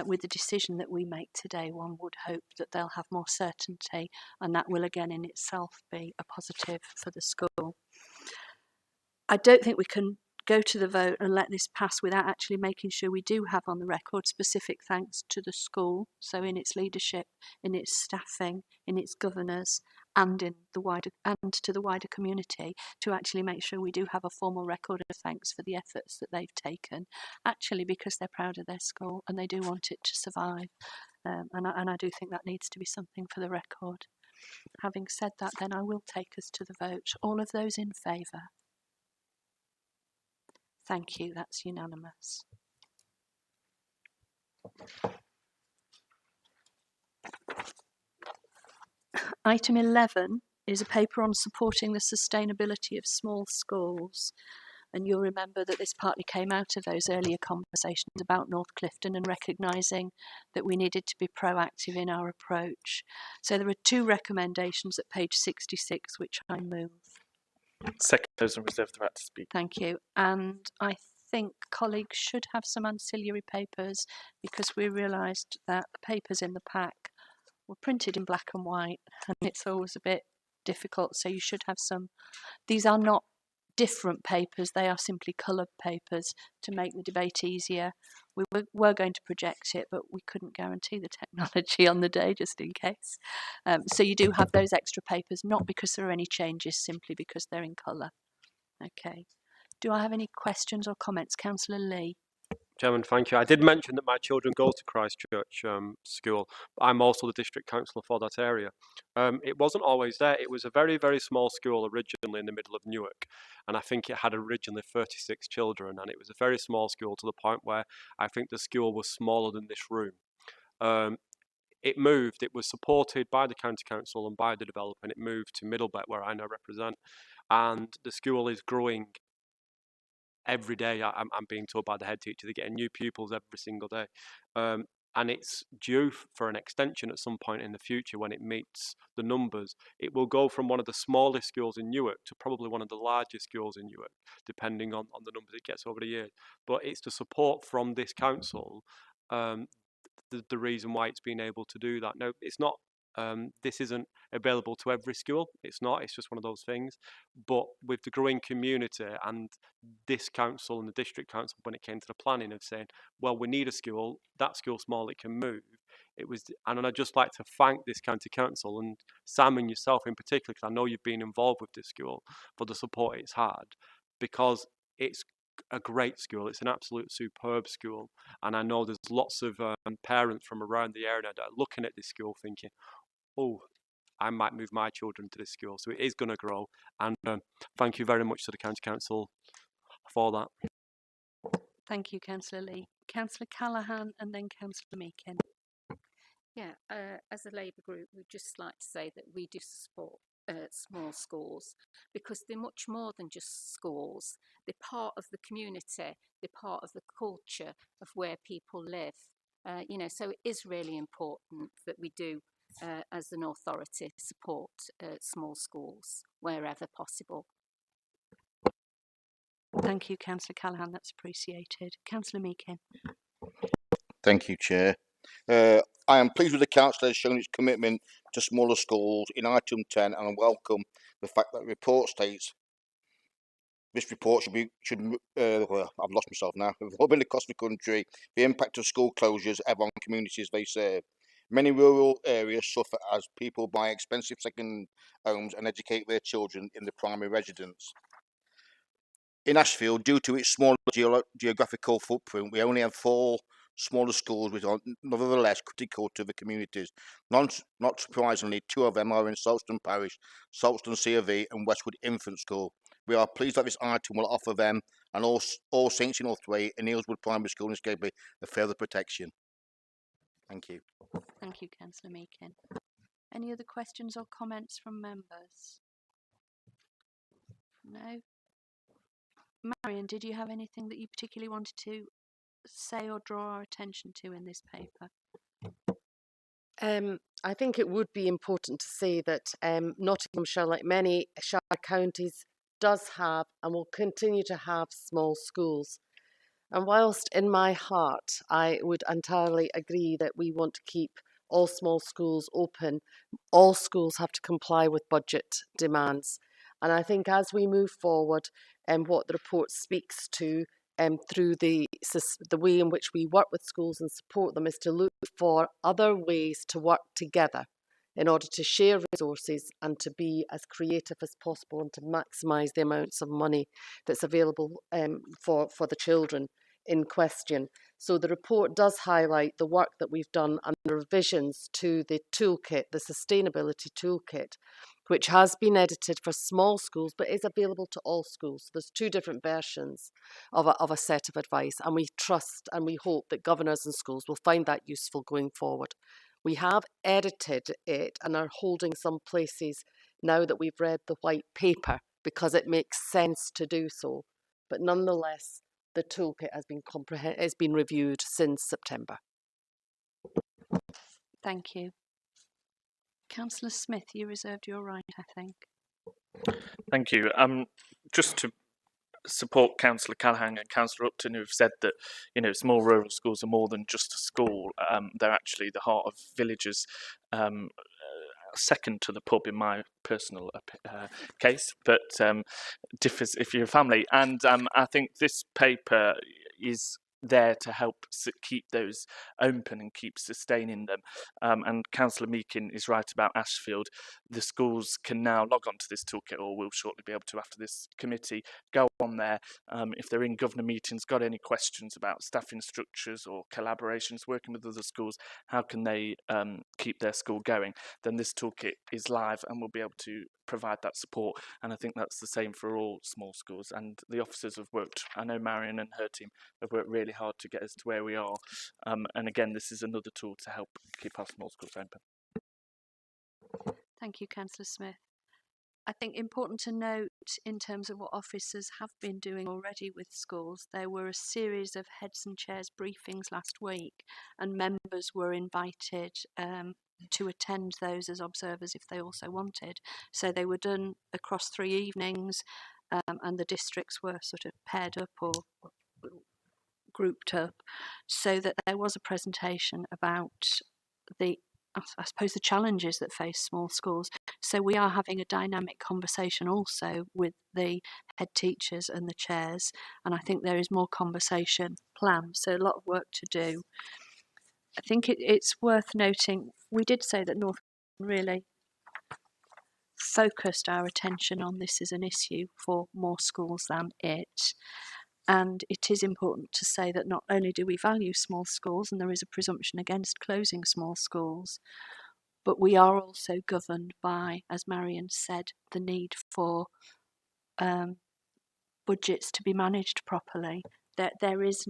with the decision that we make today, one would hope that they'll have more certainty, and that will again in itself be a positive for the school. I don't think we can go to the vote and let this pass without actually making sure we do have on the record specific thanks to the school, so in its leadership, in its staffing, in its governors, and to the wider community, to actually make sure we do have a formal record of thanks for the efforts that they've taken, actually because they're proud of their school and they do want it to survive. And I do think that needs to be something for the record. Having said that, then I will take us to the vote. All of those in favour? Thank you, that's unanimous. Item 11 is a paper on supporting the sustainability of small schools. And you'll remember that this partly came out of those earlier conversations about North Clifton and recognising that we needed to be proactive in our approach. So there are two recommendations at page 66, which I move. Second those and reserve the right to speak. Thank you. And I think colleagues should have some ancillary papers, because we realised that the papers in the pack were printed in black and white, and it's always a bit difficult, so you should have some. These are not different papers, they are simply coloured papers to make the debate easier. We were going to project it, but we couldn't guarantee the technology on the day, just in case. So you do have those extra papers, not because there are any changes, simply because they're in colour. Okay. Do I have any questions or comments? Councillor Lee. Chairman, thank you. I did mention that my children go to Christchurch School, but I'm also the district councillor for that area. It wasn't always there. It was a very, very small school originally in the middle of Newark, and I think it had originally 36 children, and it was a very small school to the point where I think the school was smaller than this room. It moved. It was supported by the county council and by the developer, and it moved to Middlebeck, where I now represent, and the school is growing every day. I'm being told by the head teacher they're getting new pupils every single day, and it's due for an extension at some point in the future when it meets the numbers. It will go from one of the smallest schools in Newark to probably one of the largest schools in Newark, depending on the numbers it gets over the years. But it's the support from this council, the reason why it's been able to do that. Now, it's not. This isn't available to every school. It's not. It's just one of those things. But with the growing community and this council and the district council, when it came to the planning of saying, well, we need a school, that school's small, it can move. It was, and I'd just like to thank this county council and Sam and yourself in particular, because I know you've been involved with this school, for the support it's had, because it's a great school. It's an absolute superb school, and I know there's lots of parents from around the area that are looking at this school thinking, oh, I might move my children to this school. So it is going to grow, and thank you very much to the county council for that. Thank you, Councillor Lee. Councillor Callaghan and then Councillor Meakin. Yeah, as a Labour group, we'd just like to say that we do support small schools, because they're much more than just schools. They're part of the community, they're part of the culture of where people live. So it is really important that we do, as an authority, support small schools wherever possible. Thank you, Councillor Callaghan. That's appreciated. Councillor Meakin. Thank you, Chair. I am pleased with the council has shown its commitment to smaller schools in item 10, and I welcome the fact that the report states this report well, I've lost myself now. Revolving across the country, the impact of school closures have on communities they serve. Many rural areas suffer as people buy expensive second homes and educate their children in the primary residence. In Ashfield, due to its small geographical footprint, we only have 4 smaller schools, which are nevertheless critical to the communities. Not surprisingly, 2 of them are in Saltstone Parish, Saltstone C of E and Westwood Infant School. We are pleased that this item will offer them and all Saints in Uthway and Neilswood Primary School in Scaby a further protection. Thank you. Thank you, Councillor Meakin. Any other questions or comments from members? No? Marion, did you have anything that you particularly wanted to say or draw our attention to in this paper? I think it would be important to say that Nottinghamshire, like many shire counties, does have and will continue to have small schools. And whilst in my heart I would entirely agree that we want to keep all small schools open, all schools have to comply with budget demands. And I think as we move forward, what the report speaks to through the way in which we work with schools and support them is to look for other ways to work together in order to share resources and to be as creative as possible and to maximise the amounts of money that's available for the children in question. So the report does highlight the work that we've done under revisions to the toolkit, the sustainability toolkit, which has been edited for small schools but is available to all schools. There's 2 different versions of a set of advice, and we trust and we hope that governors and schools will find that useful going forward. We have edited it and are holding some places now that we've read the white paper because it makes sense to do so. But nonetheless, the toolkit has been reviewed since September. Thank you. Councillor Smith, you reserved your right, I think. Thank you. Just to support Councillor Callaghan and Councillor Upton, who've said that small rural schools are more than just a school. They're actually the heart of villages. Second to the pub in my personal case, but differs if you're a family. And I think this paper is there to help keep those open and keep sustaining them. And Councillor Meakin is right about Ashfield. The schools can now log on to this toolkit, or will shortly be able to after this committee, go on there. If they're in governor meetings, got any questions about staffing structures or collaborations, working with other schools, how can they keep their school going, then this toolkit is live and will be able to provide that support. And I think that's the same for all small schools. And the officers have worked, I know Marion and her team have worked really hard to get us to where we are. And again, this is another tool to help keep our small schools open. Thank you, Councillor Smith. I think important to note in terms of what officers have been doing already with schools, there were a series of heads and chairs briefings last week, and members were invited to attend those as observers if they also wanted. So they were done across 3 evenings, and the districts were sort of paired up or grouped up, so that there was a presentation about I suppose the challenges that face small schools. So we are having a dynamic conversation also with the head teachers and the chairs, and I think there is more conversation planned, so a lot of work to do. I think it's worth noting, we did say that North really focused our attention on this as an issue for more schools than it. And it is important to say that not only do we value small schools, and there is a presumption against closing small schools, but we are also governed by, as Marion said, the need for budgets to be managed properly. There's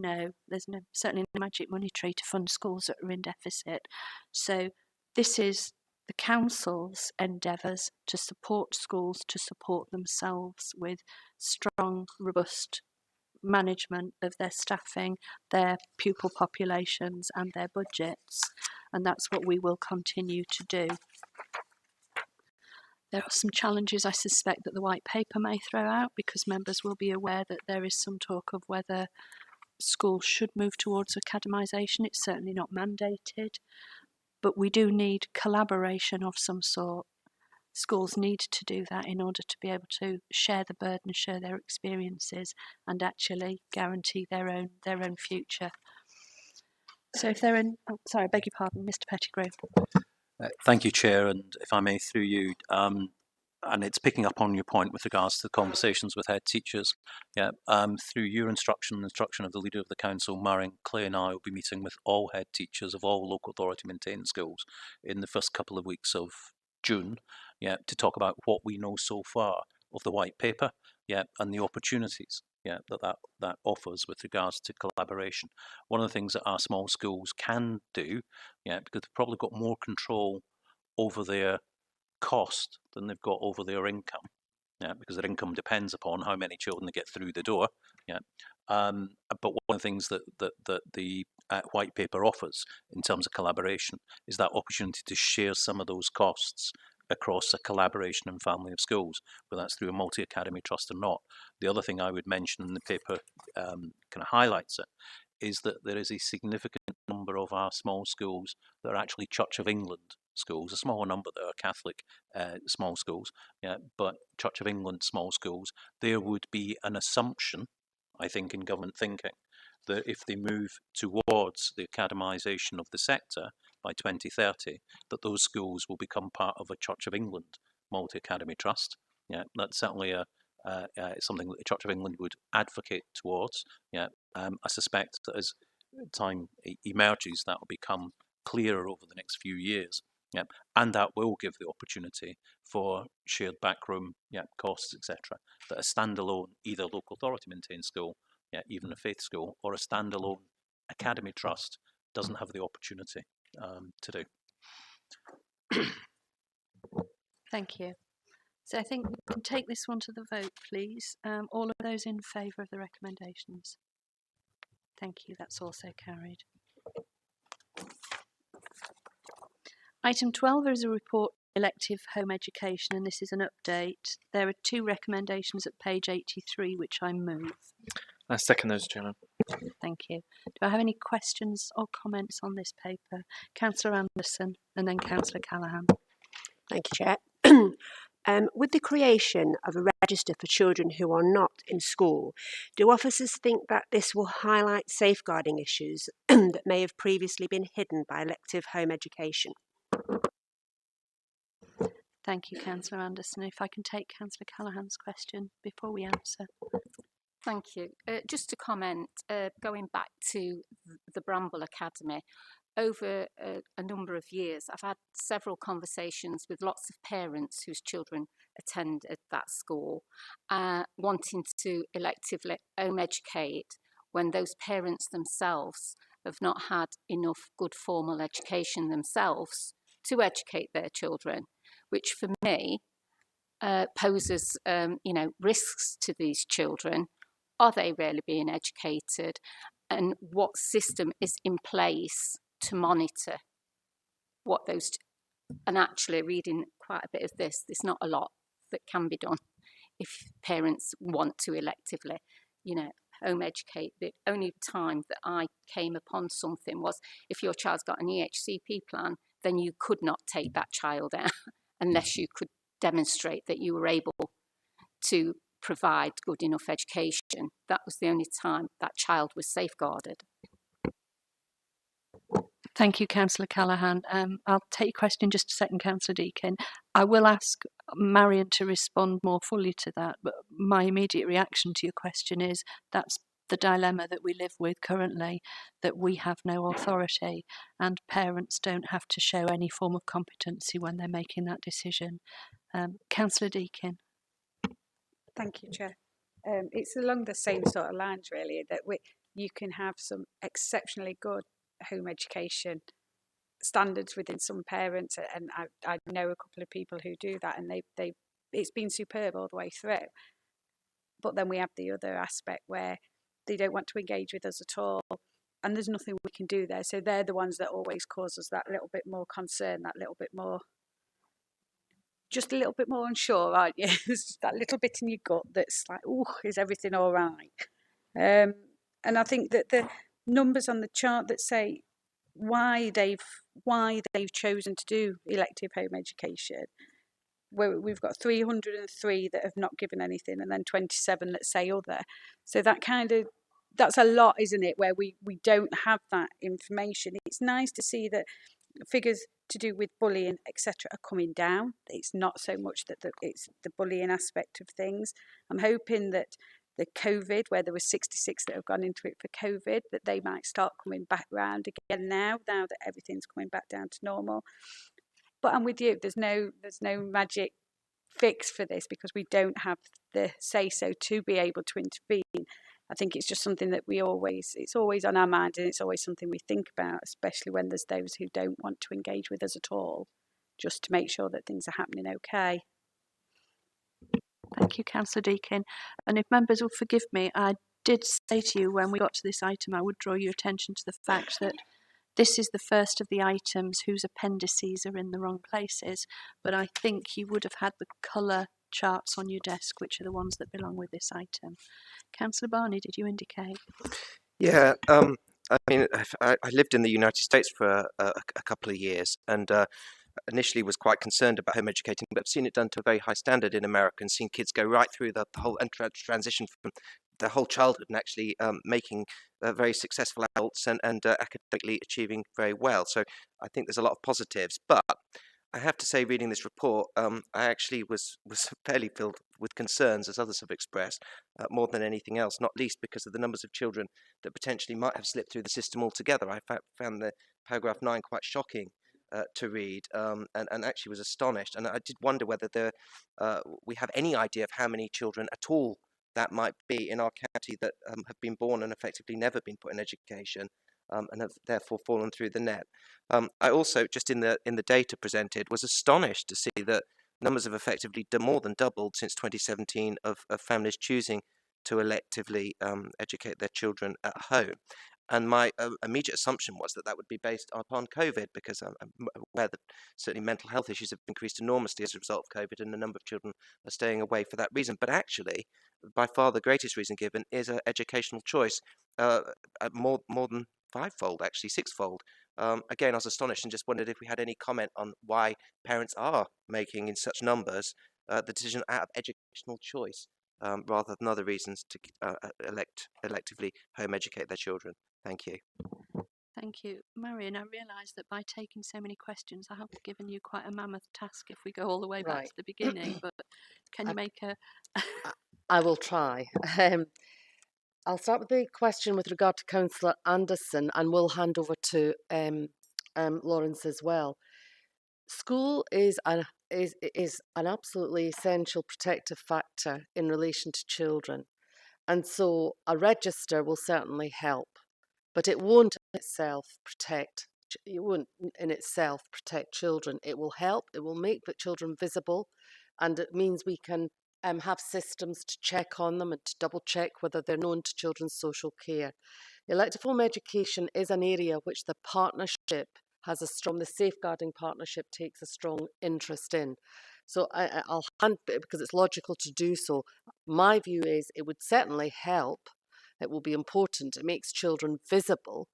certainly no magic money tree to fund schools that are in deficit. So this is the council's endeavours to support schools to support themselves with strong, robust management of their staffing, their pupil populations and their budgets, and that's what we will continue to do. There are some challenges I suspect that the white paper may throw out, because members will be aware that there is some talk of whether schools should move towards academisation. It's certainly not mandated, but we do need collaboration of some sort. Schools need to do that in order to be able to share the burden, share their experiences, and actually guarantee their own future. So if they're in, sorry, I beg your pardon, Mr. Pettigrew. Thank you, Chair, and if I may, through you, and it's picking up on your point with regards to the conversations with head teachers. Yeah, through your instruction of the Leader of the Council, Marion, Clay and I will be meeting with all head teachers of all local authority maintained schools in the first couple of weeks of June, yeah, to talk about what we know so far of the white paper, yeah, and the opportunities, yeah, that offers with regards to collaboration. One of the things that our small schools can do, yeah, because they've probably got more control over their cost than they've got over their income, yeah, because their income depends upon how many children they get through the door, yeah. But one of the things that the white paper offers in terms of collaboration is that opportunity to share some of those costs across a collaboration and family of schools, whether that's through a multi-academy trust or not. The other thing I would mention, and the paper kind of highlights it, is that there is a significant number of our small schools that are actually Church of England schools, a smaller number that are Catholic small schools, yeah, but Church of England small schools. There would be an assumption, I think, in government thinking, that if they move towards the academisation of the sector by 2030, that those schools will become part of a Church of England multi-academy trust. Yeah, that's certainly something that the Church of England would advocate towards. Yeah, I suspect that as time emerges, that will become clearer over the next few years. Yeah, and that will give the opportunity for shared backroom, yeah, costs, etc. That a standalone, either local authority maintained school, yeah, even a faith school, or a standalone academy trust doesn't have the opportunity to do. Thank you. So I think we can take this one to the vote, please. All of those in favour of the recommendations? Thank you, that's also carried. Item 12 is a report on elective home education, and this is an update. There are two recommendations at page 83, which I move. I second those, Chairman. Thank you. Do I have any questions or comments on this paper? Councillor Anderson and then Councillor Callaghan. Thank you, Chair. With the creation of a register for children who are not in school, do officers think that this will highlight safeguarding issues that may have previously been hidden by elective home education? Thank you, Councillor Anderson. If I can take Councillor Callaghan's question before we answer. Thank you. Just to comment, going back to the Bramble Academy, over a number of years, I've had several conversations with lots of parents whose children attend at that school, wanting to electively home educate when those parents themselves have not had enough good formal education themselves to educate their children, which for me poses risks to these children. Are they really being educated? And what system is in place to monitor what those, and actually reading quite a bit of this, there's not a lot that can be done if parents want to electively, home educate. The only time that I came upon something was if your child's got an EHCP plan, then you could not take that child out unless you could demonstrate that you were able to provide good enough education. That was the only time that child was safeguarded. Thank you, Councillor Callaghan. I'll take your question in just a second, Councillor Deakin. I will ask Marion to respond more fully to that, but my immediate reaction to your question is that's the dilemma that we live with currently, that we have no authority and parents don't have to show any form of competency when they're making that decision. Councillor Deakin. Thank you, Chair. It's along the same sort of lines, really, that you can have some exceptionally good home education standards within some parents, and I know a couple of people who do that, and they it's been superb all the way through. But then we have the other aspect where they don't want to engage with us at all, and there's nothing we can do there. So they're the ones that always cause us that little bit more concern, that little bit more, just a little bit more unsure, aren't you? There's just that little bit in your gut that's like, oh, is everything all right? And I think that the numbers on the chart that say why they've chosen to do elective home education, where we've got 303 that have not given anything, and then 27 that say other. So that's a lot, isn't it, where we don't have that information. It's nice to see that figures to do with bullying, etc., are coming down. It's not so much that it's the bullying aspect of things. I'm hoping that the COVID, where there were 66 that have gone into it for COVID, that they might start coming back round again now that everything's coming back down to normal. But I'm with you, there's no magic fix for this, because we don't have the say-so to be able to intervene. I think it's just something that it's always on our mind, and it's always something we think about, especially when there's those who don't want to engage with us at all, just to make sure that things are happening okay. Thank you, Councillor Deakin. And if members will forgive me, I did say to you when we got to this item, I would draw your attention to the fact that this is the first of the items whose appendices are in the wrong places, but I think you would have had the colour charts on your desk, which are the ones that belong with this item. Councillor Barney, did you indicate? Yeah, I mean, I lived in the United States for a couple of years, and initially was quite concerned about home educating, but I've seen it done to a very high standard in America, and seen kids go right through the whole transition from their whole childhood and actually making very successful adults and academically achieving very well. So I think there's a lot of positives, but I have to say, reading this report, I actually was fairly filled with concerns, as others have expressed, more than anything else, not least because of the numbers of children that potentially might have slipped through the system altogether. I found the paragraph 9 quite shocking to read, and actually was astonished. And I did wonder whether we have any idea of how many children at all that might be in our county that have been born and effectively never been put in education, and have therefore fallen through the net. I also, just in the data presented, was astonished to see that numbers have effectively more than doubled since 2017 of families choosing to electively educate their children at home. And my immediate assumption was that would be based upon COVID, because I'm aware that certainly mental health issues have increased enormously as a result of COVID, and a number of children are staying away for that reason. But actually, by far the greatest reason given is an educational choice, more than fivefold, actually sixfold. Again, I was astonished and just wondered if we had any comment on why parents are making in such numbers the decision out of educational choice, rather than other reasons to electively home educate their children. Thank you. Thank you. Marion, I realise that by taking so many questions, I have given you quite a mammoth task if we go all the way back to the beginning, but can you make a... I will try. I'll start with the question with regard to Councillor Anderson, and we'll hand over to Lawrence as well. School is an absolutely essential protective factor in relation to children, and so a register will certainly help, but it won't in itself protect. It won't in itself protect children. It will help. It will make the children visible, and it means we can have systems to check on them and to double check whether they're known to children's social care. Elective home education is an area which the partnership has the safeguarding partnership takes a strong interest in. So I'll hand, because it's logical to do so. My view is it would certainly help. It will be important. It makes children visible,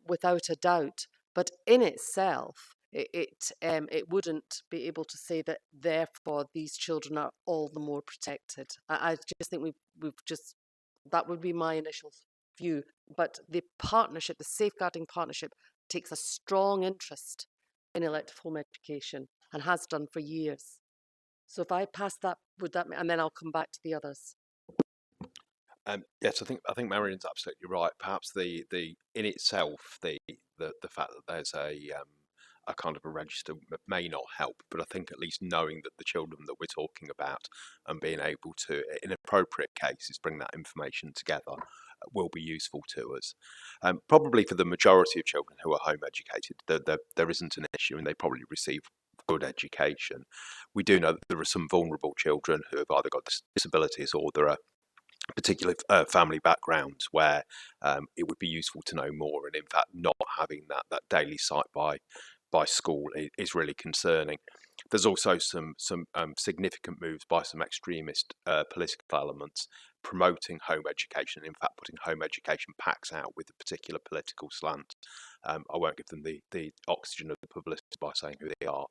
without a doubt. But in itself, it wouldn't be able to say that therefore these children are all the more protected. I just think that would be my initial view. But the partnership, the safeguarding partnership, takes a strong interest in elective home education and has done for years. So if I pass that, and then I'll come back to the others. Yes, I think Marion's absolutely right. Perhaps the in itself the fact that there's a kind of a register may not help, but I think at least knowing that the children that we're talking about and being able to, in appropriate cases, bring that information together will be useful to us. Probably for the majority of children who are home educated, there isn't an issue, and they probably receive good education. We do know that there are some vulnerable children who have either got disabilities or there are particular family backgrounds where it would be useful to know more, and in fact not having that daily sight by school is really concerning. There's also some significant moves by some extremist political elements promoting home education, in fact putting home education packs out with a particular political slant. I won't give them the oxygen of the publicity by saying who they are,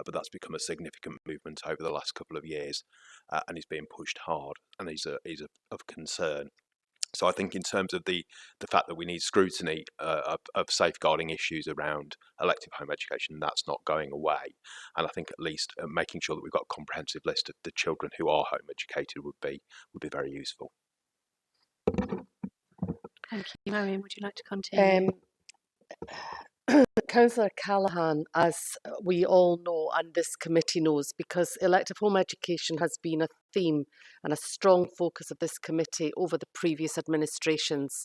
but that's become a significant movement over the last couple of years, and is being pushed hard, and is of concern. So I think in terms of the fact that we need scrutiny of safeguarding issues around elective home education, that's not going away. And I think at least making sure that we've got a comprehensive list of the children who are home educated would be very useful. Thank you. Marion, would you like to continue? Councillor Callaghan, as we all know and this committee knows, because elective home education has been a theme and a strong focus of this committee over the previous administrations,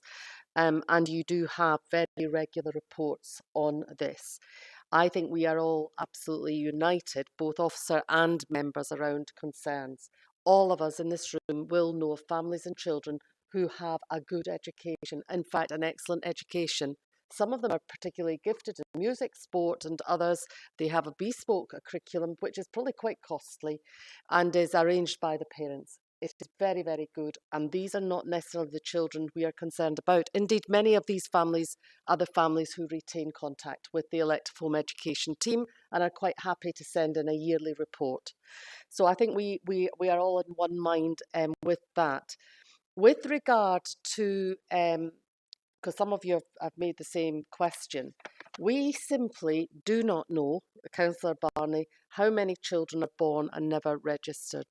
and you do have very regular reports on this. I think we are all absolutely united, both officer and members, around concerns. All of us in this room will know of families and children who have a good education, in fact an excellent education. Some of them are particularly gifted in music, sport and others. They have a bespoke curriculum, which is probably quite costly and is arranged by the parents. It is very, very good. And these are not necessarily the children we are concerned about. Indeed, many of these families are the families who retain contact with the elective home education team and are quite happy to send in a yearly report. So I think we are all in one mind with that. With regard to because some of you have made the same question. We simply do not know, Councillor Barney, how many children are born and never registered.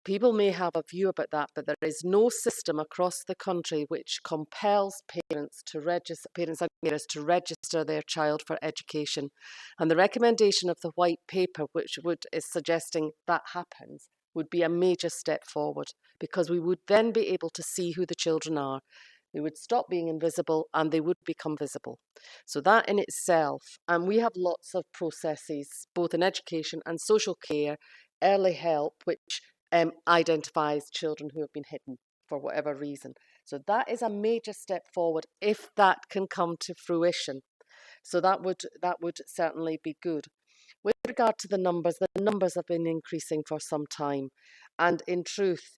People may have a view about that, but there is no system across the country which compels parents and carers to register their child for education. And the recommendation of the white paper, which is suggesting that happens, would be a major step forward, because we would then be able to see who the children are. They would stop being invisible and they would become visible. So that in itself, and we have lots of processes, both in education and social care, early help, which identifies children who have been hidden for whatever reason. So that is a major step forward if that can come to fruition. So that would certainly be good. With regard to the numbers have been increasing for some time. And in truth,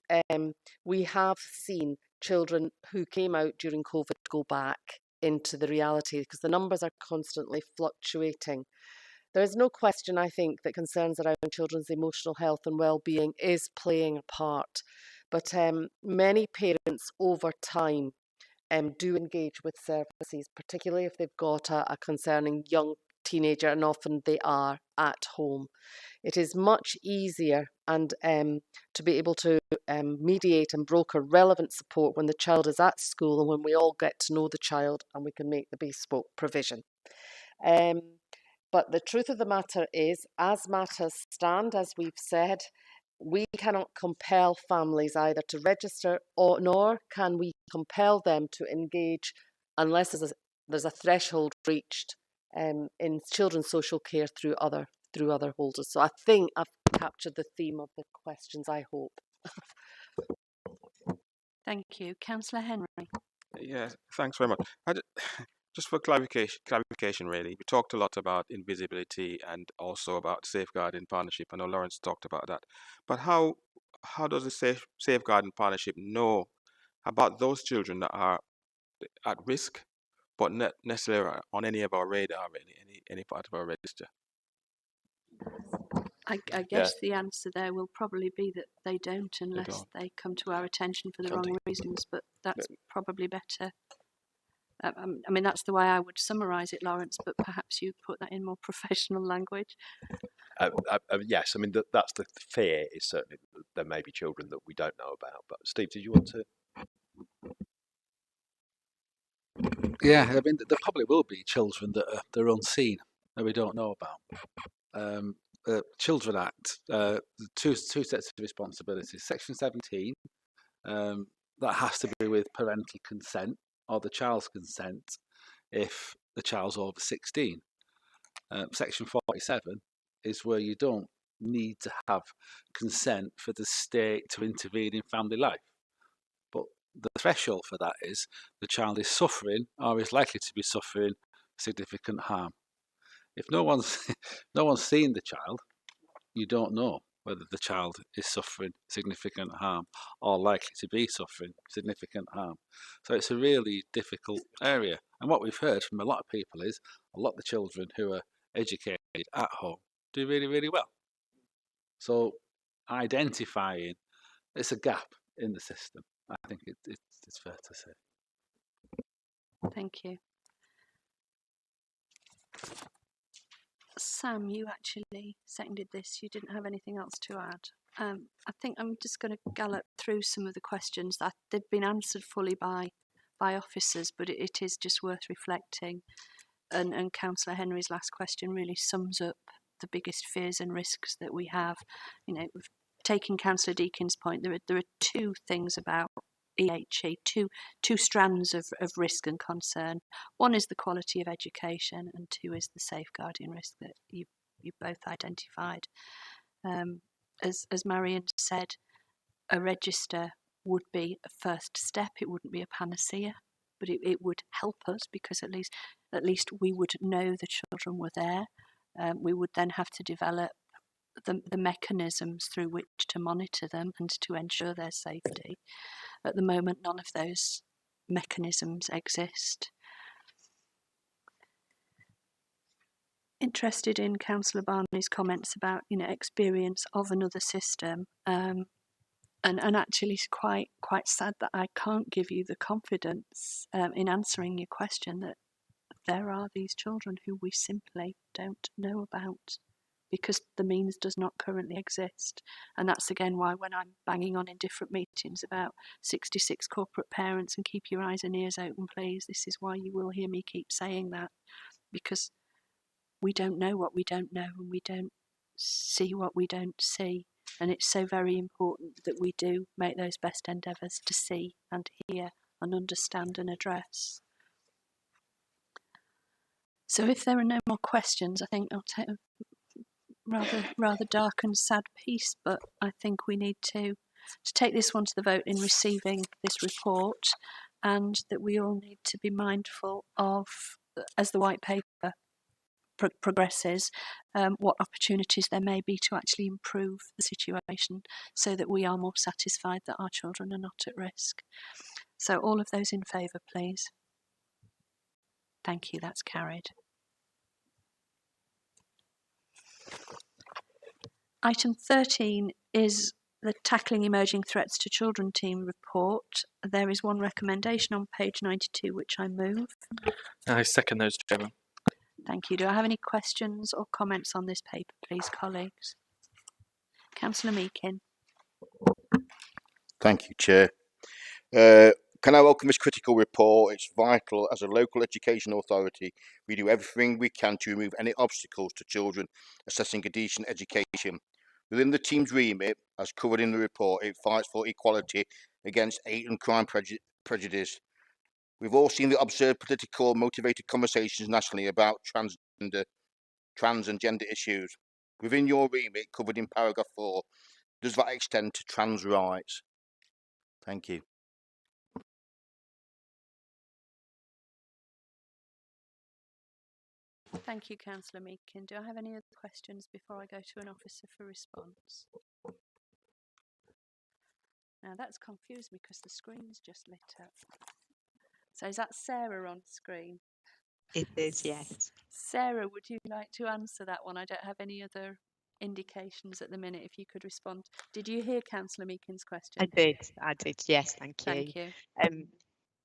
we have seen children who came out during COVID go back into the reality, because the numbers are constantly fluctuating. There is no question, I think, that concerns around children's emotional health and well-being is playing a part. But many parents over time do engage with services, particularly if they've got a concerning young teenager, and often they are at home. It is much easier and to be able to mediate and broker relevant support when the child is at school and when we all get to know the child and we can make the bespoke provision. But the truth of the matter is, as matters stand, as we've said, we cannot compel families either to register nor can we compel them to engage unless there's a threshold reached in children's social care through other holders. So I think I've captured the theme of the questions, I hope. Thank you. Councillor Henry. Yeah, thanks very much. Just for clarification, really, we talked a lot about invisibility and also about safeguarding partnership. I know Lawrence talked about that. But how does the safeguarding partnership know about those children that are at risk, but not necessarily on any of our radar, really, any part of our register? I guess the answer there will probably be that they don't, unless they come to our attention for the wrong reasons, but that's probably better. I mean, that's the way I would summarise it, Lawrence, but perhaps you put that in more professional language. Yes, I mean, that's the fear, is certainly that there may be children that we don't know about. But Steve, did you want to? Yeah, I mean, there probably will be children that they're unseen that we don't know about. Children Act, two sets of responsibilities. Section 17, that has to be with parental consent or the child's consent if the child's over 16. Section 47 is where you don't need to have consent for the state to intervene in family life. But the threshold for that is the child is suffering or is likely to be suffering significant harm. If no one's seen the child, you don't know whether the child is suffering significant harm or likely to be suffering significant harm. So it's a really difficult area. And what we've heard from a lot of people is a lot of the children who are educated at home do really, really well. So identifying, it's a gap in the system. I think it's fair to say. Thank you. Sam, you actually seconded this. You didn't have anything else to add. I think I'm just going to gallop through some of the questions that they've been answered fully by officers, but it is just worth reflecting. And Councillor Henry's last question really sums up the biggest fears and risks that we have. You know, taking Councillor Deakin's point, there are two things about EHE, two strands of risk and concern. One is the quality of education, and two is the safeguarding risk that you both identified. As Marion said, a register would be a first step. It wouldn't be a panacea, but it would help us because at least we would know the children were there. We would then have to develop the mechanisms through which to monitor them and to ensure their safety. At the moment, none of those mechanisms exist. Interested in Councillor Barney's comments about experience of another system, and actually it's quite sad that I can't give you the confidence in answering your question that there are these children who we simply don't know about, because the means does not currently exist. And that's again why when I'm banging on in different meetings about 66 corporate parents and keep your eyes and ears open please, this is why you will hear me keep saying that, because we don't know what we don't know and we don't see what we don't see. And it's so very important that we do make those best endeavours to see and hear and understand and address. So if there are no more questions, I think I'll take a rather dark and sad piece, but I think we need to take this one to the vote in receiving this report, and that we all need to be mindful of, as the white paper progresses, what opportunities there may be to actually improve the situation so that we are more satisfied that our children are not at risk. So all of those in favour, please. Thank you, that's carried. Item 13 is the Tackling Emerging Threats to Children team report. There is one recommendation on page 92, which I move. I second those, Chairman. Thank you. Do I have any questions or comments on this paper, please, colleagues? Councillor Meakin. Thank you, Chair. Can I welcome this critical report? It's vital as a local education authority. We do everything we can to remove any obstacles to children assessing a decent education. Within the team's remit, as covered in the report, it fights for equality against hate and crime prejudice. We've all seen the observed political motivated conversations nationally about trans and gender issues. Within your remit, covered in paragraph 4, does that extend to trans rights? Thank you. Thank you, Councillor Meakin. Do I have any other questions before I go to an officer for response? Now that's confused me because the screen's just lit up. So is that Sarah on screen? It is, yes. Sarah, would you like to answer that one? I don't have any other indications at the minute. If you could respond. Did you hear Councillor Meakin's question? I did, yes, thank you. Thank you.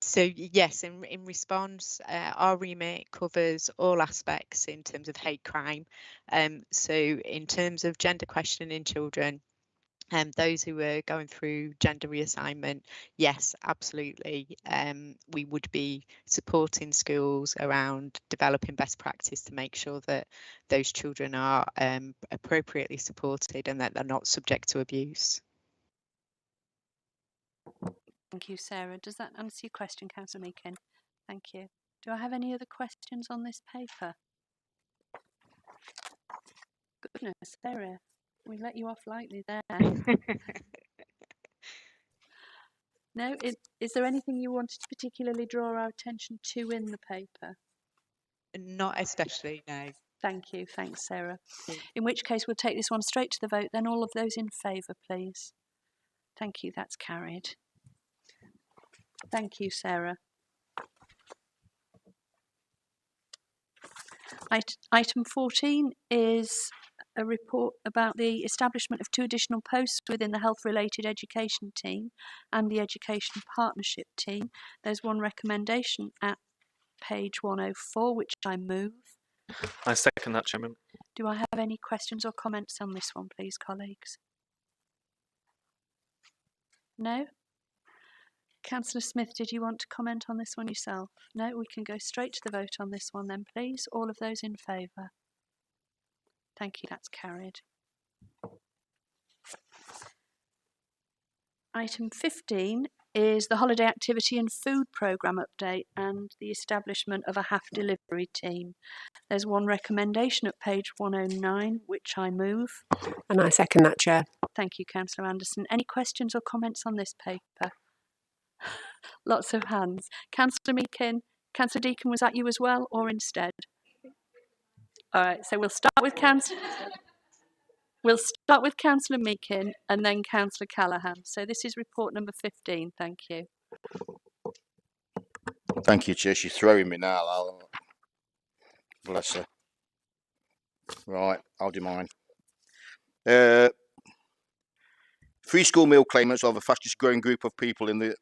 So yes, in response, our remit covers all aspects in terms of hate crime. So in terms of gender questioning children, those who are going through gender reassignment, yes, absolutely. We would be supporting schools around developing best practice to make sure that those children are appropriately supported and that they're not subject to abuse. Thank you, Sarah. Does that answer your question, Councillor Meakin? Thank you. Do I have any other questions on this paper? Goodness, Sarah, we let you off lightly there. No, is there anything you wanted to particularly draw our attention to in the paper? Not especially, no. Thank you. Thanks, Sarah. In which case, we'll take this one straight to the vote. Then all of those in favour, please. Thank you. That's carried. Thank you, Sarah. Item 14 is a report about the establishment of 2 additional posts within the health-related education team and the education partnership team. There's one recommendation at page 104, which I move. I second that, Chairman. Do I have any questions or comments on this one, please, colleagues? No? Councillor Smith, did you want to comment on this one yourself? No, we can go straight to the vote on this one then, please. All of those in favour? Thank you, that's carried. Item 15 is the holiday activity and food programme update and the establishment of a half delivery team. There's one recommendation at page 109, which I move. And I second that, Chair. Thank you, Councillor Anderson. Any questions or comments on this paper? Lots of hands. Councillor Meakin, Councillor Deacon, was that you as well, or instead? All right, so we'll start with Councillor Meakin and then Councillor Callaghan. So this is report number 15. Thank you. Thank you, Chair. She's throwing me now. Bless her. Right, I'll do mine. Free school meal claimants are the fastest growing group of people in the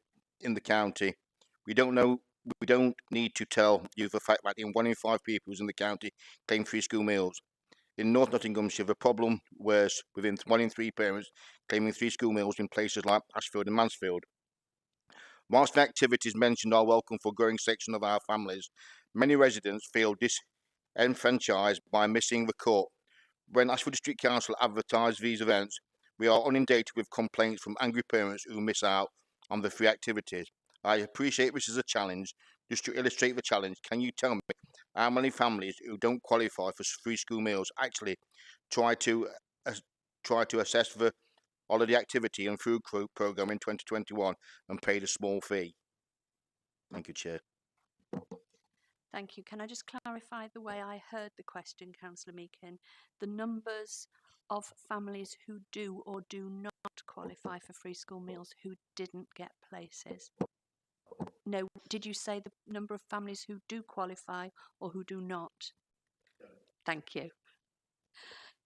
county. We don't need to tell you the fact that 1 in 5 people in the county claim free school meals. In North Nottinghamshire, the problem was within 1 in 3 parents claiming free school meals in places like Ashfield and Mansfield. Whilst the activities mentioned are welcome for a growing section of our families, many residents feel disenfranchised by missing the court. When Ashfield District Council advertised these events, we are inundated with complaints from angry parents who miss out on the free activities. I appreciate this is a challenge. Just to illustrate the challenge, can you tell me how many families who don't qualify for free school meals actually try to assess the holiday activity and food programme in 2021 and paid a small fee? Thank you, Chair. Thank you. Can I just clarify the way I heard the question, Councillor Meakin? The numbers of families who do or do not qualify for free school meals who didn't get places? No, did you say the number of families who do qualify or who do not? Thank you.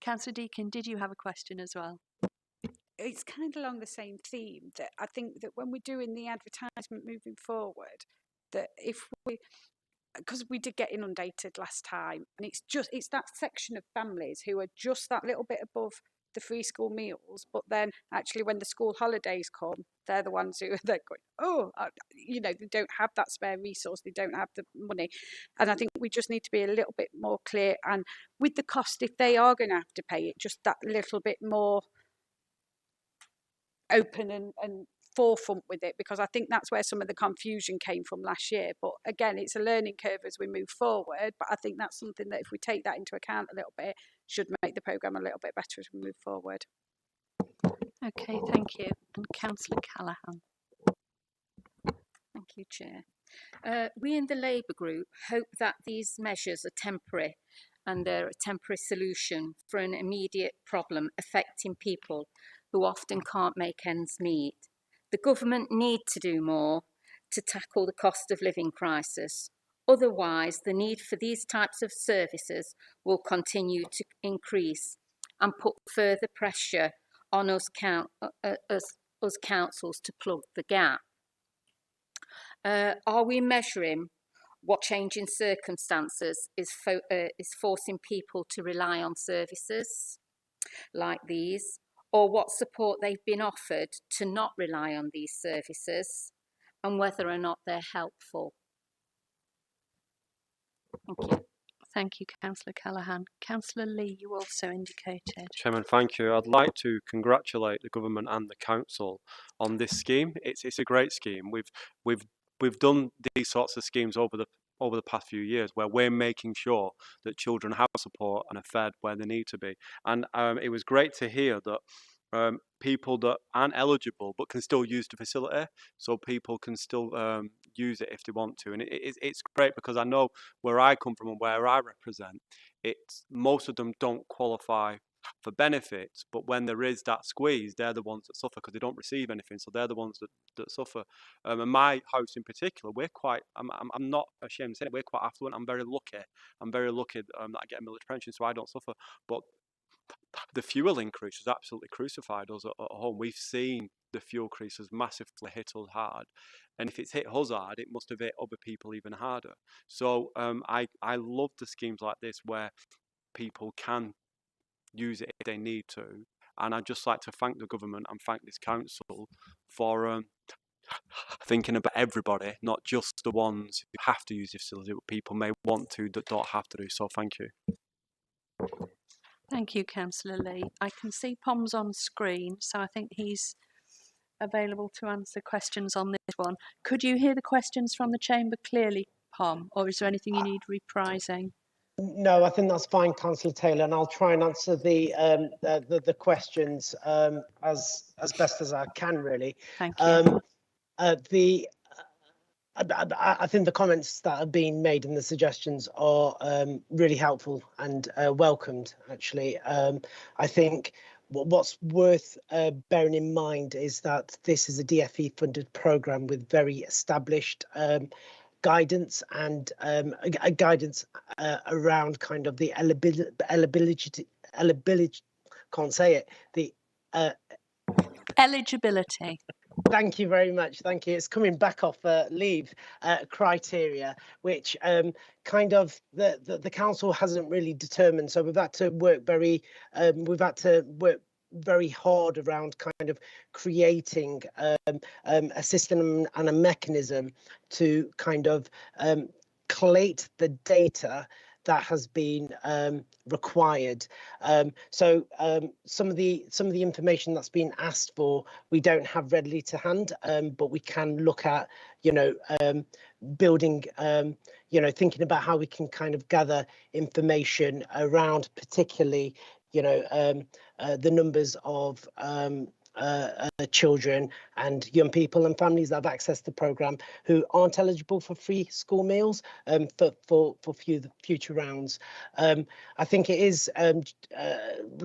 Councillor Deakin, did you have a question as well? It's kind of along the same theme, that I think that when we're doing the advertisement moving forward, that if we, because we did get inundated last time, and it's that section of families who are just that little bit above the free school meals, but then actually when the school holidays come, they're the ones who are going, oh, they don't have that spare resource, they don't have the money. And I think we just need to be a little bit more clear, and with the cost, if they are going to have to pay it, just that little bit more open and forefront with it, because I think that's where some of the confusion came from last year. But again, it's a learning curve as we move forward, but I think that's something that if we take that into account a little bit, should make the programme a little bit better as we move forward. Okay, thank you. And Councillor Callaghan. Thank you, Chair. We in the Labour Group hope that these measures are temporary and they're a temporary solution for an immediate problem affecting people who often can't make ends meet. The government need to do more to tackle the cost of living crisis. Otherwise, the need for these types of services will continue to increase and put further pressure on us councils to plug the gap. Are we measuring what changing circumstances is forcing people to rely on services like these, or what support they've been offered to not rely on these services, and whether or not they're helpful? Thank you. Thank you, Councillor Callaghan. Councillor Lee, you also indicated. Chairman, thank you. I'd like to congratulate the government and the council on this scheme. It's a great scheme. We've done these sorts of schemes over the past few years where we're making sure that children have support and are fed where they need to be. And it was great to hear that people that aren't eligible but can still use the facility, so people can still use it if they want to. And it's great because I know where I come from and where I represent, most of them don't qualify for benefits, but when there is that squeeze, they're the ones that suffer because they don't receive anything, so they're the ones that suffer. And my house in particular, I'm not ashamed to say it, we're quite affluent. I'm very lucky that I get a military pension, so I don't suffer. But the fuel increase has absolutely crucified us at home. We've seen the fuel increases massively hit us hard, and if it's hit us hard, it must have hit other people even harder. So I love the schemes like this where people can use it if they need to, and I'd just like to thank the government and thank this council for thinking about everybody, not just the ones who have to use the facility, but people may want to that don't have to do. So thank you. Thank you, Councillor Lee. I can see Pom's on screen, so I think he's available to answer questions on this one. Could you hear the questions from the chamber clearly, Pom, or is there anything you need reprising? No, I think that's fine, Councillor Taylor, and I'll try and answer the questions as best as I can, really. Thank you. I think the comments that have been made and the suggestions are really helpful and welcomed, actually. I think what's worth bearing in mind is that this is a DFE funded programme with very established guidance and guidance around kind of the eligibility, can't say it, the eligibility. Thank you very much. Thank you. It's coming back off leave criteria, which kind of the council hasn't really determined. So we've had to work very hard around kind of creating a system and a mechanism to kind of collate the data that has been required. So some of the information that's been asked for, we don't have readily to hand, but we can look at, building, thinking about how we can kind of gather information around particularly, the numbers of children and young people and families that have access to the programme who aren't eligible for free school meals for future rounds. I think it is,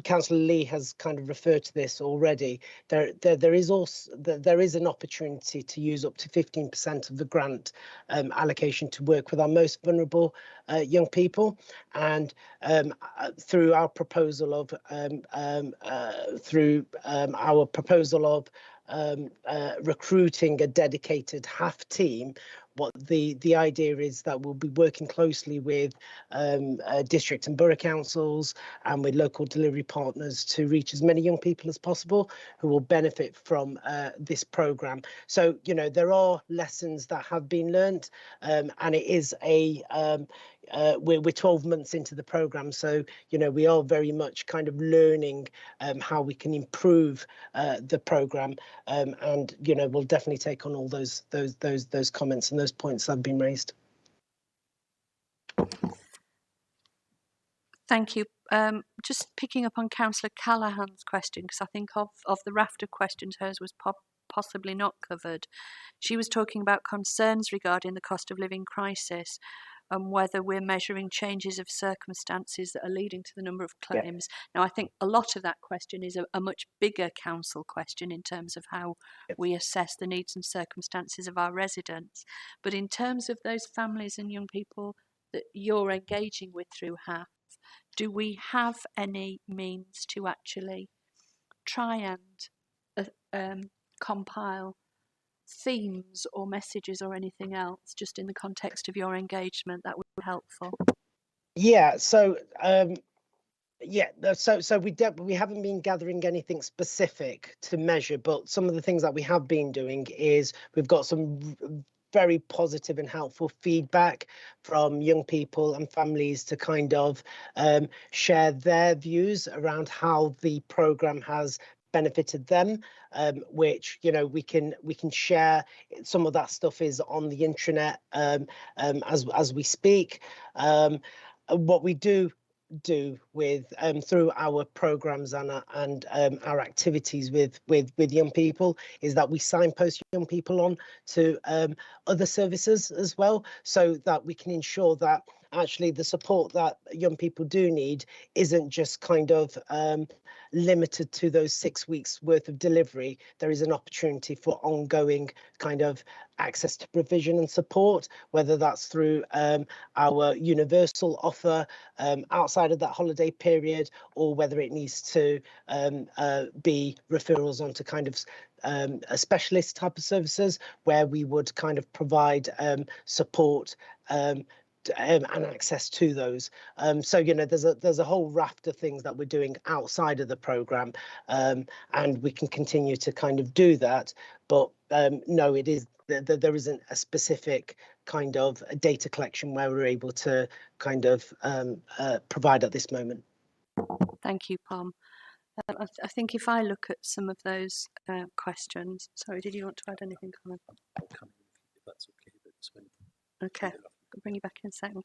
Councillor Lee has kind of referred to this already. There is an opportunity to use up to 15% of the grant allocation to work with our most vulnerable young people, and through our proposal of recruiting a dedicated HAF team, what the idea is that we'll be working closely with district and borough councils and with local delivery partners to reach as many young people as possible who will benefit from this programme. So, there are lessons that have been learnt, and it is we're 12 months into the programme, so we are very much kind of learning how we can improve the programme, and we'll definitely take on all those comments and those points that have been raised. Thank you. Just picking up on Councillor Callaghan's question, because I think of the raft of questions, hers was possibly not covered. She was talking about concerns regarding the cost of living crisis and whether we're measuring changes of circumstances that are leading to the number of claims. Now, I think a lot of that question is a much bigger council question in terms of how we assess the needs and circumstances of our residents. But in terms of those families and young people that you're engaging with through HAF, do we have any means to actually try and compile themes or messages or anything else, just in the context of your engagement, that would be helpful? Yeah, so so we haven't been gathering anything specific to measure, but some of the things that we have been doing is we've got some very positive and helpful feedback from young people and families to kind of share their views around how the programme has benefited them, which, you know, we can share. Some of that stuff is on the intranet as we speak. What we do with through our programs and our activities with young people is that we signpost young people on to other services as well, so that we can ensure that actually the support that young people do need isn't just kind of limited to those 6 weeks worth of delivery. There is an opportunity for ongoing kind of access to provision and support, whether that's through our universal offer outside of that holiday period, or whether it needs to be referrals onto kind of a specialist type of services where we would kind of provide support and access to those. So, you know, there's a whole raft of things that we're doing outside of the programme, and we can continue to kind of do that. But no, it is there isn't a specific kind of data collection where we're able to kind of provide at this moment. Thank you, Pom. I think if I look at some of those questions, sorry, did you want to add anything, Colin? That's okay, but it's when Okay, I'll bring you back in a second.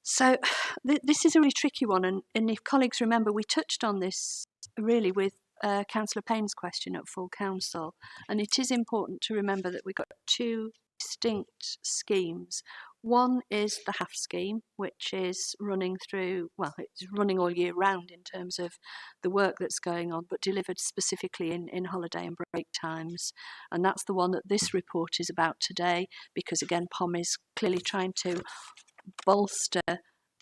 So this is a really tricky one, and if colleagues remember, we touched on this really with Councillor Payne's question at full council, and it is important to remember that we've got two distinct schemes. One is the HAF scheme, which is running through, well, it's running all year round in terms of the work that's going on, but delivered specifically in holiday and break times. And that's the one that this report is about today, because again, POM is clearly trying to bolster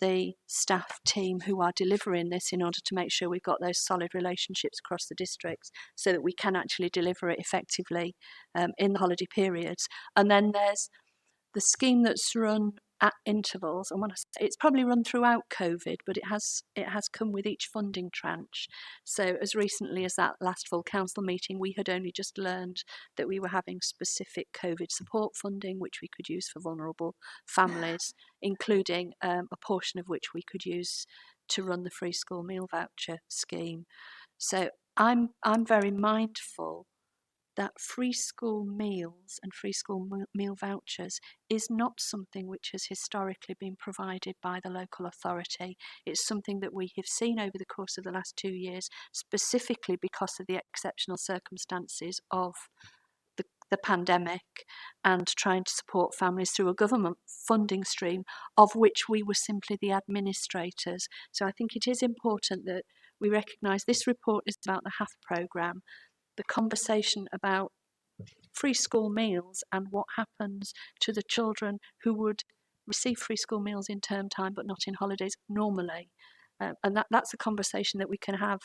the staff team who are delivering this in order to make sure we've got those solid relationships across the districts so that we can actually deliver it effectively in the holiday periods. And then there's the scheme that's run at intervals, and when I say it's probably run throughout COVID, but it has come with each funding tranche. So as recently as that last full council meeting, we had only just learned that we were having specific COVID support funding, which we could use for vulnerable families, including a portion of which we could use to run the free school meal voucher scheme. So I'm very mindful that free school meals and free school meal vouchers is not something which has historically been provided by the local authority. It's something that we have seen over the course of the last 2 years, specifically because of the exceptional circumstances of the pandemic and trying to support families through a government funding stream of which we were simply the administrators. So I think it is important that we recognise this report is about the HAF programme. The conversation about free school meals and what happens to the children who would receive free school meals in term time but not in holidays normally. And that's a conversation that we can have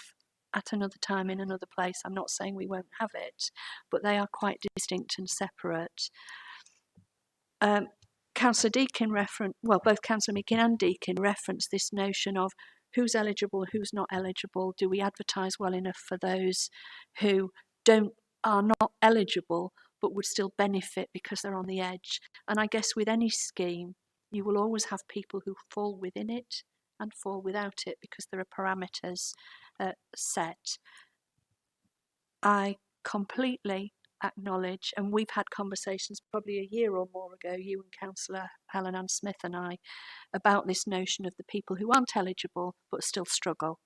at another time in another place. I'm not saying we won't have it, but they are quite distinct and separate. Councillor Deakin both Councillor Meakin and Deakin referenced this notion of who's eligible, who's not eligible. Do we advertise well enough for those who are not eligible but would still benefit because they're on the edge? And I guess with any scheme, you will always have people who fall within it and fall without it because there are parameters set. I completely acknowledge, and we've had conversations probably a year or more ago, you and Councillor Helen Ann Smith and I, about this notion of the people who aren't eligible but still struggle.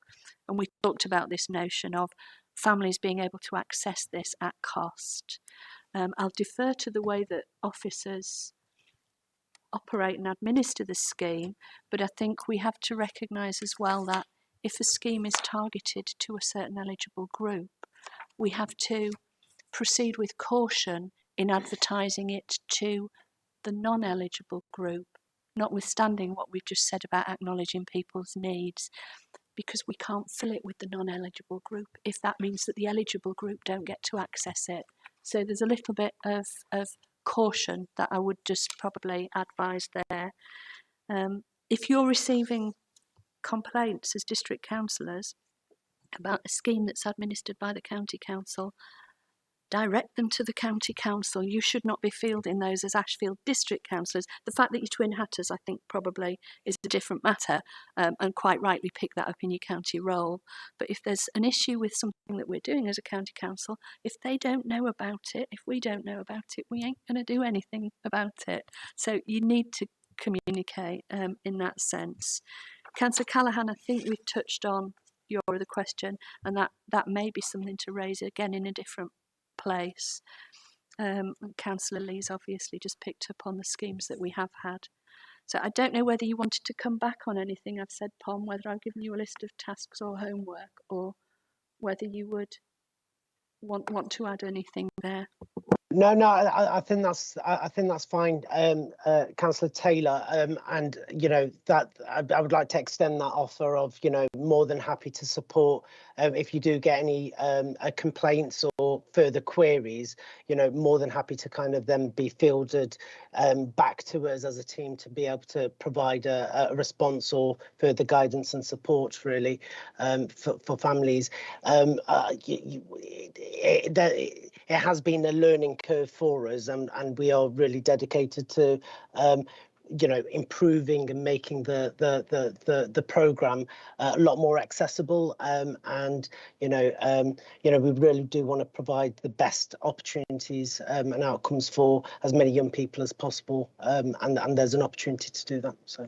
And we talked about this notion of families being able to access this at cost. I'll defer to the way that officers operate and administer the scheme, but I think we have to recognise as well that if a scheme is targeted to a certain eligible group, we have to proceed with caution in advertising it to the non-eligible group, notwithstanding what we've just said about acknowledging people's needs, because we can't fill it with the non-eligible group if that means that the eligible group don't get to access it. So there's a little bit of caution that I would just probably advise there. If you're receiving complaints as district councillors about a scheme that's administered by the county council, direct them to the county council. You should not be fielding those as Ashfield district councillors. The fact that you're Twin Hatters, I think, probably is a different matter, and quite rightly pick that up in your county role. But if there's an issue with something that we're doing as a county council, if they don't know about it, if we don't know about it, we ain't going to do anything about it. So you need to communicate in that sense. Councillor Callaghan, I think we've touched on your other question, and that may be something to raise again in a different place. Councillor Lee's obviously just picked up on the schemes that we have had. So I don't know whether you wanted to come back on anything I've said, Pom, whether I've given you a list of tasks or homework, or whether you would want to add anything there. No, I think that's fine, Councillor Taylor, and that I would like to extend that offer of more than happy to support if you do get any complaints or further queries, more than happy to kind of then be fielded back to us as a team to be able to provide a response or further guidance and support really for families. It has been a learning curve for us, and we are really dedicated to improving and making the program a lot more accessible, and we really do want to provide the best opportunities and outcomes for as many young people as possible, and there's an opportunity to do that. So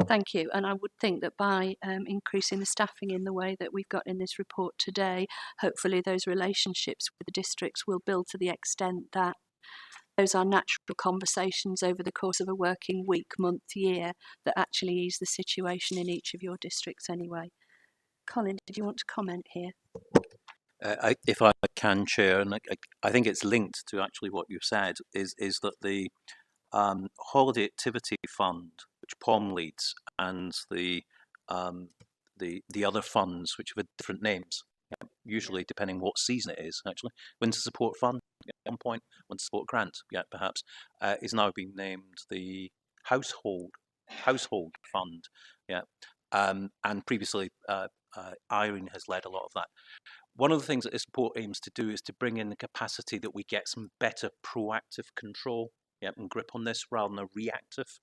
thank you. And I would think that by increasing the staffing in the way that we've got in this report today, hopefully those relationships with the districts will build to the extent that those are natural conversations over the course of a working week, month, year, that actually ease the situation in each of your districts anyway. Colin, did you want to comment here? If I can, Chair, and I think it's linked to actually what you've said, is that the Holiday Activity Fund, which POM leads, and the other funds, which have different names, usually depending what season it is, actually. Winter Support Fund, at one point, Winter Support Grant, perhaps, is now being named the Household Fund, and previously Irene has led a lot of that. One of the things that this report aims to do is to bring in the capacity that we get some better proactive control and grip on this rather than a reactive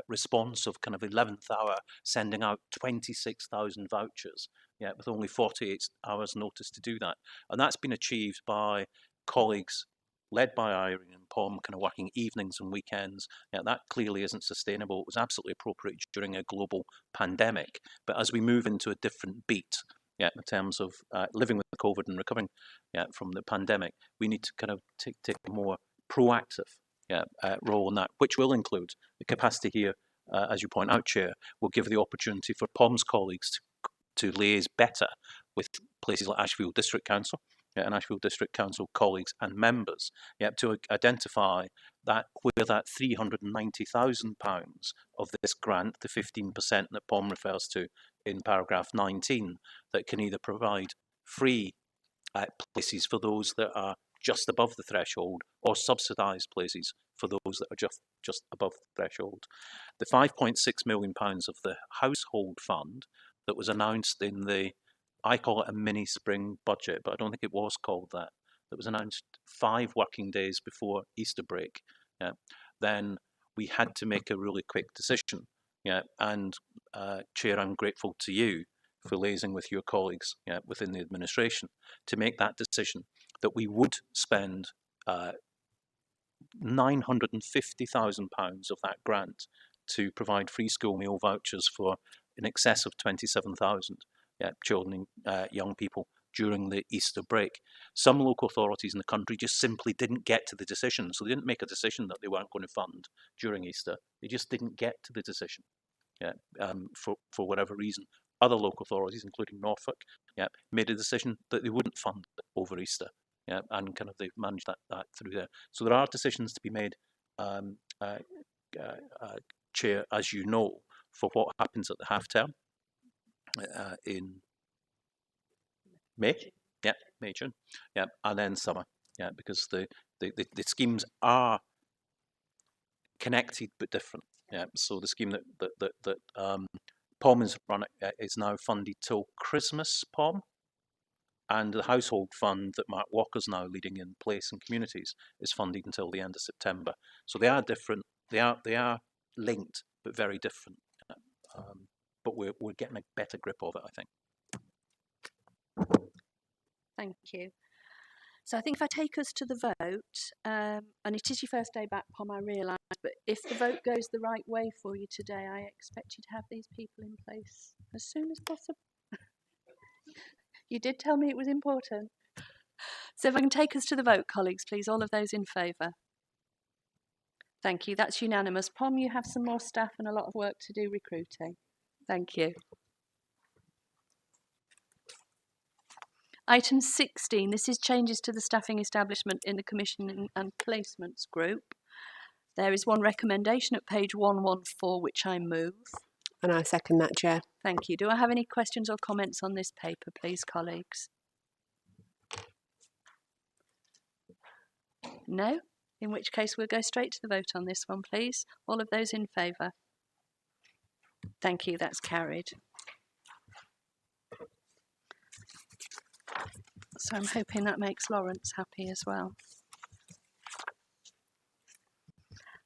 response of kind of 11th hour sending out 26,000 vouchers with only 48 hours notice to do that. And that's been achieved by colleagues led by Irene and POM kind of working evenings and weekends. That clearly isn't sustainable. It was absolutely appropriate during a global pandemic. But as we move into a different beat, in terms of living with COVID and recovering from the pandemic, we need to kind of take a more proactive role in that, which will include the capacity here, as you point out, Chair, will give the opportunity for POM's colleagues to liaise better with places like Ashfield District Council and Ashfield District Council colleagues and members to identify that where that £390,000 of this grant, the 15% that POM refers to in paragraph 19, that can either provide free places for those that are just above the threshold, or subsidised places for those that are just above the threshold. The £5.6 million of the household fund that was announced in the, I call it a mini spring budget, but I don't think it was called that, that was announced 5 working days before Easter break, then we had to make a really quick decision. And Chair, I'm grateful to you for liaising with your colleagues within the administration to make that decision, that we would spend £950,000 of that grant to provide free school meal vouchers for in excess of 27,000 children and young people during the Easter break. Some local authorities in the country just simply didn't get to the decision. So they didn't make a decision that they weren't going to fund during Easter. They just didn't get to the decision for whatever reason. Other local authorities, including Norfolk, made a decision that they wouldn't fund over Easter. And kind of they've managed that through there. So there are decisions to be made, Chair, as you know, for what happens at the half term in May, May, June, and then summer, because the schemes are connected but different. So the scheme that POM is run is now funded till Christmas, POM. And the household fund that Mark Walker's now leading in place and communities is funded until the end of September. So they are different. They are linked, but very different. But we're getting a better grip of it, I think. Thank you. So I think if I take us to the vote, and it is your first day back, Pom, I realise, but if the vote goes the right way for you today, I expect you to have these people in place as soon as possible. You did tell me it was important. So if I can take us to the vote, colleagues, please, all of those in favour. Thank you, that's unanimous. Pom, you have some more staff and a lot of work to do recruiting. Thank you. Item 16, this is changes to the staffing establishment in the Commissioning and Placements Group. There is one recommendation at page 114, which I move. And I second that, Chair. Thank you. Do I have any questions or comments on this paper, please, colleagues? No? In which case we'll go straight to the vote on this one, please. All of those in favour? Thank you, that's carried. So I'm hoping that makes Lawrence happy as well.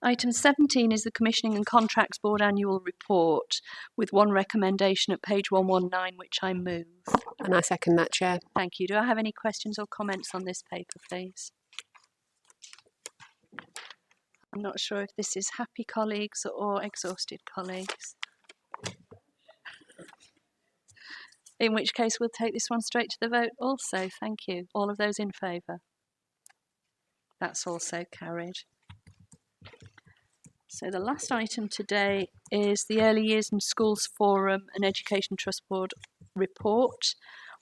Item 17 is the Commissioning and Contracts Board Annual Report, with one recommendation at page 119, which I move. And I second that, Chair. Thank you. Do I have any questions or comments on this paper, please? I'm not sure if this is happy colleagues or exhausted colleagues. In which case we'll take this one straight to the vote also. Thank you. All of those in favour? That's also carried. So the last item today is the Early Years and Schools Forum and Education Trust Board report.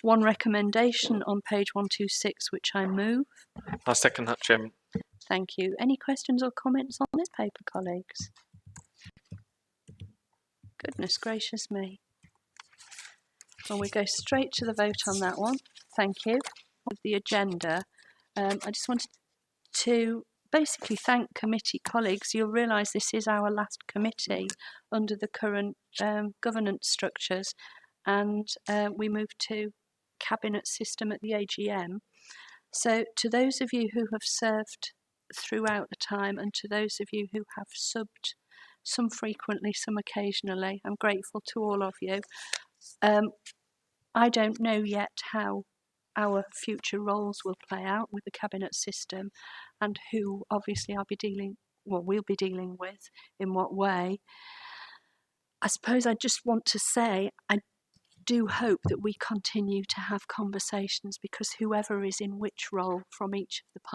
One recommendation on page 126, which I move. I second that, Chairman. Thank you. Any questions or comments on this paper, colleagues? Goodness gracious me. Well, we go straight to the vote on that one. Thank you. Of the agenda, I just wanted to basically thank committee colleagues. You'll realise this is our last committee under the current governance structures, and we move to cabinet system at the AGM. So to those of you who have served throughout the time, and to those of you who have subbed, some frequently, some occasionally, I'm grateful to all of you. I don't know yet how our future roles will play out with the cabinet system, and who obviously we'll be dealing with in what way. I suppose I just want to say I do hope that we continue to have conversations, because whoever is in which role from each of the